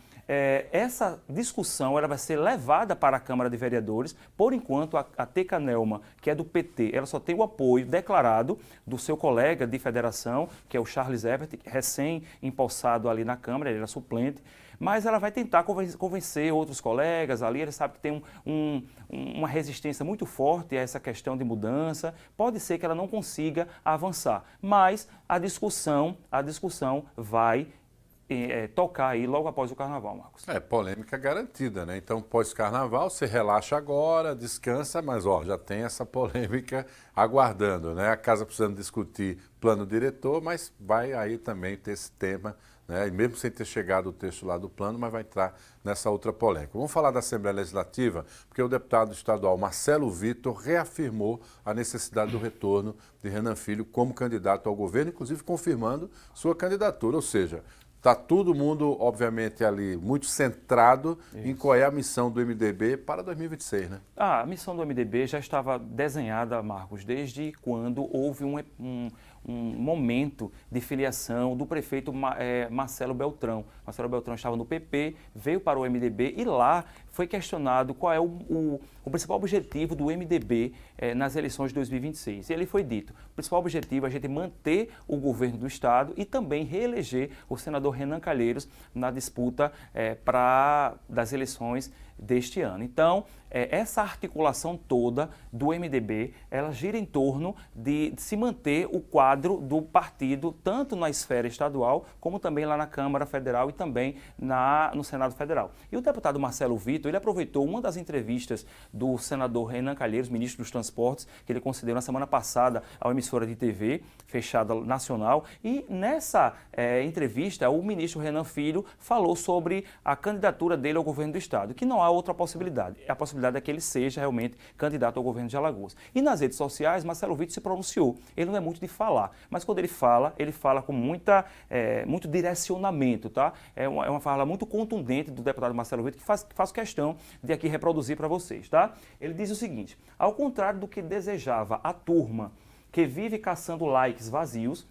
essa discussão ela vai ser levada para a Câmara de Vereadores. Por enquanto, a Teca Nelma, que é do PT, ela só tem o apoio declarado do seu colega de federação, que é o Charles Ebert, recém-empossado ali na Câmara, ele era suplente, mas ela vai tentar convencer outros colegas ali, ele sabe que tem uma resistência muito forte a essa questão de mudança, pode ser que ela não consiga avançar, mas a discussão vai tocar aí logo após o Carnaval, Marcos.
Polêmica garantida, né? Então, pós-Carnaval, você relaxa agora, descansa, mas já tem essa polêmica aguardando, né? A casa precisando discutir plano diretor, mas vai aí também ter esse tema, né? E mesmo sem ter chegado o texto lá do plano, mas vai entrar nessa outra polêmica. Vamos falar da Assembleia Legislativa, porque o deputado estadual Marcelo Vitor reafirmou a necessidade do retorno de Renan Filho como candidato ao governo, inclusive confirmando sua candidatura, ou seja, está todo mundo, obviamente, ali muito centrado em qual é a missão do MDB para 2026, né?
A missão do MDB já estava desenhada, Marcos, desde quando houve um momento de filiação do prefeito Marcelo Beltrão. Marcelo Beltrão estava no PP, veio para o MDB e lá foi questionado qual é o principal objetivo do MDB nas eleições de 2026. E ele foi dito, o principal objetivo é a gente manter o governo do Estado e também reeleger o senador Renan Calheiros na disputa das eleições deste ano. Então, essa articulação toda do MDB, ela gira em torno de se manter o quadro do partido, tanto na esfera estadual, como também lá na Câmara Federal e também no Senado Federal. E o deputado Marcelo Vitor, ele aproveitou uma das entrevistas do senador Renan Calheiros, ministro dos Transportes, que ele concedeu na semana passada à emissora de TV, fechada nacional, e nessa entrevista, o ministro Renan Filho falou sobre a candidatura dele ao governo do Estado, que não há outra possibilidade. A possibilidade é que ele seja realmente candidato ao governo de Alagoas. E nas redes sociais, Marcelo Vitor se pronunciou. Ele não é muito de falar, mas quando ele fala com muito direcionamento, tá? É uma fala muito contundente do deputado Marcelo Vitor, que faz questão de aqui reproduzir para vocês, tá? Ele diz o seguinte: ao contrário do que desejava a turma que vive caçando likes vazios,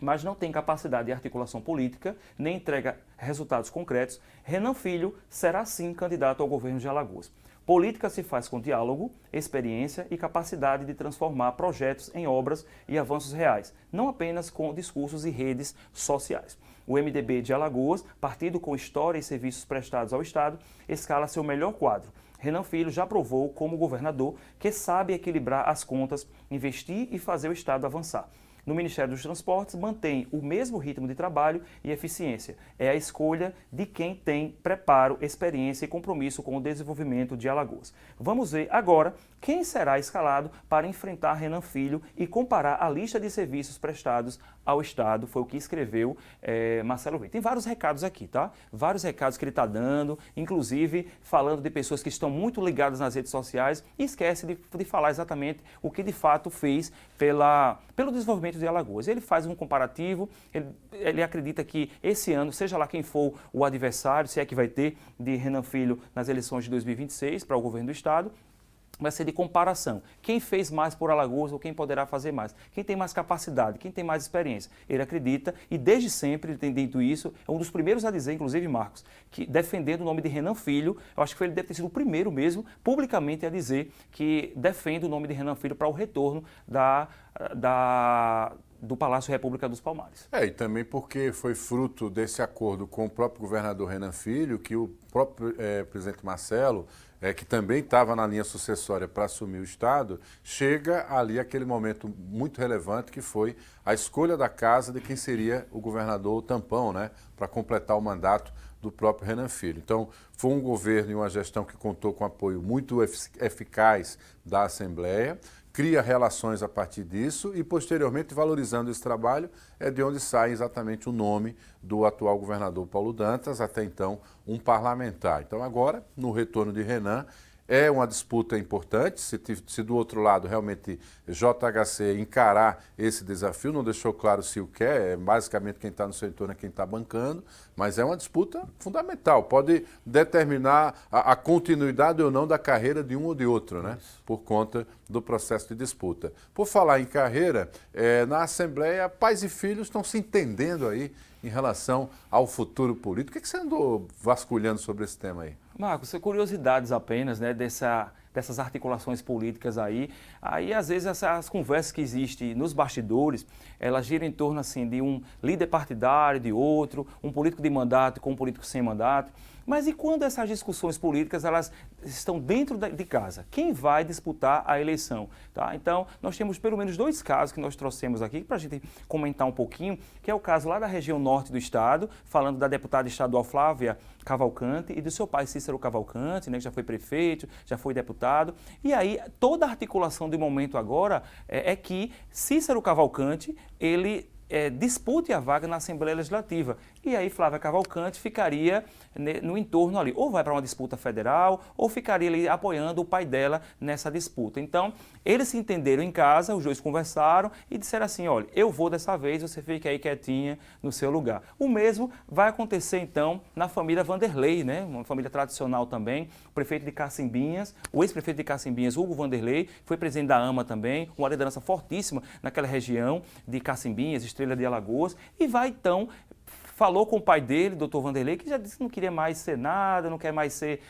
mas não tem capacidade de articulação política, nem entrega resultados concretos, Renan Filho será sim candidato ao governo de Alagoas. Política se faz com diálogo, experiência e capacidade de transformar projetos em obras e avanços reais, não apenas com discursos e redes sociais. O MDB de Alagoas, partido com história e serviços prestados ao Estado, escala seu melhor quadro. Renan Filho já provou como governador que sabe equilibrar as contas, investir e fazer o Estado avançar. no Ministério dos Transportes mantém o mesmo ritmo de trabalho e eficiência. É a escolha de quem tem preparo, experiência e compromisso com o desenvolvimento de Alagoas. Vamos ver agora quem será escalado para enfrentar Renan Filho e comparar a lista de serviços prestados ao Estado. Foi o que escreveu Marcelo Rey. Tem vários recados aqui, tá? Vários recados que ele está dando, inclusive falando de pessoas que estão muito ligadas nas redes sociais e esquece de falar exatamente o que de fato fez pelo desenvolvimento de Alagoas. Ele faz um comparativo, ele acredita que esse ano, seja lá quem for o adversário, se é que vai ter, de Renan Filho nas eleições de 2026 para o governo do Estado, vai ser de comparação. Quem fez mais por Alagoas ou quem poderá fazer mais? Quem tem mais capacidade? Quem tem mais experiência? Ele acredita e desde sempre ele tem dito isso, é um dos primeiros a dizer, inclusive Marcos, que defendendo o nome de Renan Filho, eu acho que ele deve ter sido o primeiro mesmo, publicamente a dizer que defende o nome de Renan Filho para o retorno do Palácio República dos Palmares.
E também porque foi fruto desse acordo com o próprio governador Renan Filho, que o próprio presidente Marcelo, que também estava na linha sucessória para assumir o Estado, chega ali aquele momento muito relevante que foi a escolha da casa de quem seria o governador tampão, né, para completar o mandato do próprio Renan Filho. Então, foi um governo e uma gestão que contou com apoio muito eficaz da Assembleia, cria relações a partir disso e, posteriormente, valorizando esse trabalho, é de onde sai exatamente o nome do atual governador Paulo Dantas, até então um parlamentar. Então, agora, no retorno de Renan, é uma disputa importante, se do outro lado realmente JHC encarar esse desafio, não deixou claro se o quer, basicamente quem está no seu entorno é quem está bancando, mas é uma disputa fundamental, pode determinar a continuidade ou não da carreira de um ou de outro, né? Por conta do processo de disputa. Por falar em carreira, na Assembleia, pais e filhos estão se entendendo aí em relação ao futuro político. O que você andou vasculhando sobre esse tema aí?
Marcos, curiosidades apenas, né, dessas articulações políticas aí. Aí, às vezes, essas conversas que existem nos bastidores, elas giram em torno, assim, de um líder partidário, de outro, um político de mandato com um político sem mandato. Mas e quando essas discussões políticas elas estão dentro de casa? Quem vai disputar a eleição? Tá? Então, nós temos pelo menos 2 casos que nós trouxemos aqui para a gente comentar um pouquinho, que é o caso lá da região norte do estado, falando da deputada estadual Flávia Cavalcante e do seu pai Cícero Cavalcante, né, que já foi prefeito, já foi deputado. E aí, toda a articulação do momento agora é que Cícero Cavalcante, ele dispute a vaga na Assembleia Legislativa. E aí Flávia Cavalcante ficaria no entorno ali, ou vai para uma disputa federal, ou ficaria ali apoiando o pai dela nessa disputa. Então, eles se entenderam em casa, os dois conversaram e disseram assim, olha, eu vou dessa vez, você fica aí quietinha no seu lugar. O mesmo vai acontecer, então, na família Vanderlei, né? Uma família tradicional também, o prefeito de Cacimbinhas, o ex-prefeito de Cacimbinhas, Hugo Vanderlei, foi presidente da AMA também, uma liderança fortíssima naquela região de Cacimbinhas, Estrela de Alagoas, e vai, então, falou com o pai dele, doutor Vanderlei, que já disse que não queria mais ser nada, não quer mais ser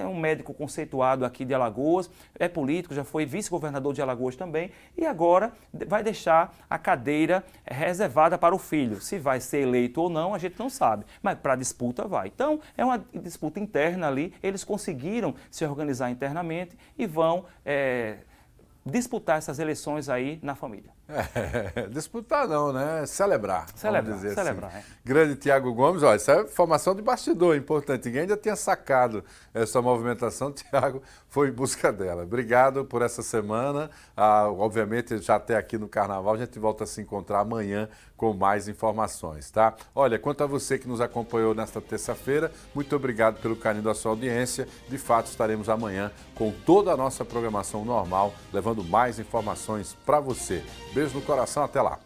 um médico conceituado aqui de Alagoas, é político, já foi vice-governador de Alagoas também, e agora vai deixar a cadeira reservada para o filho. Se vai ser eleito ou não, a gente não sabe, mas para a disputa vai. Então, é uma disputa interna ali, eles conseguiram se organizar internamente e vão disputar essas eleições aí na família.
Disputar não, né? Celebrar.
Celebrar,
dizer
celebrar.
Assim. Grande Tiago Gomes, olha, essa é informação de bastidor importante. Ninguém ainda tinha sacado essa movimentação, Tiago foi em busca dela. Obrigado por essa semana. Obviamente, já até aqui no Carnaval, a gente volta a se encontrar amanhã com mais informações, tá? Olha, quanto a você que nos acompanhou nesta terça-feira, muito obrigado pelo carinho da sua audiência. De fato, estaremos amanhã com toda a nossa programação normal, levando mais informações para você. Beijo no coração, até lá.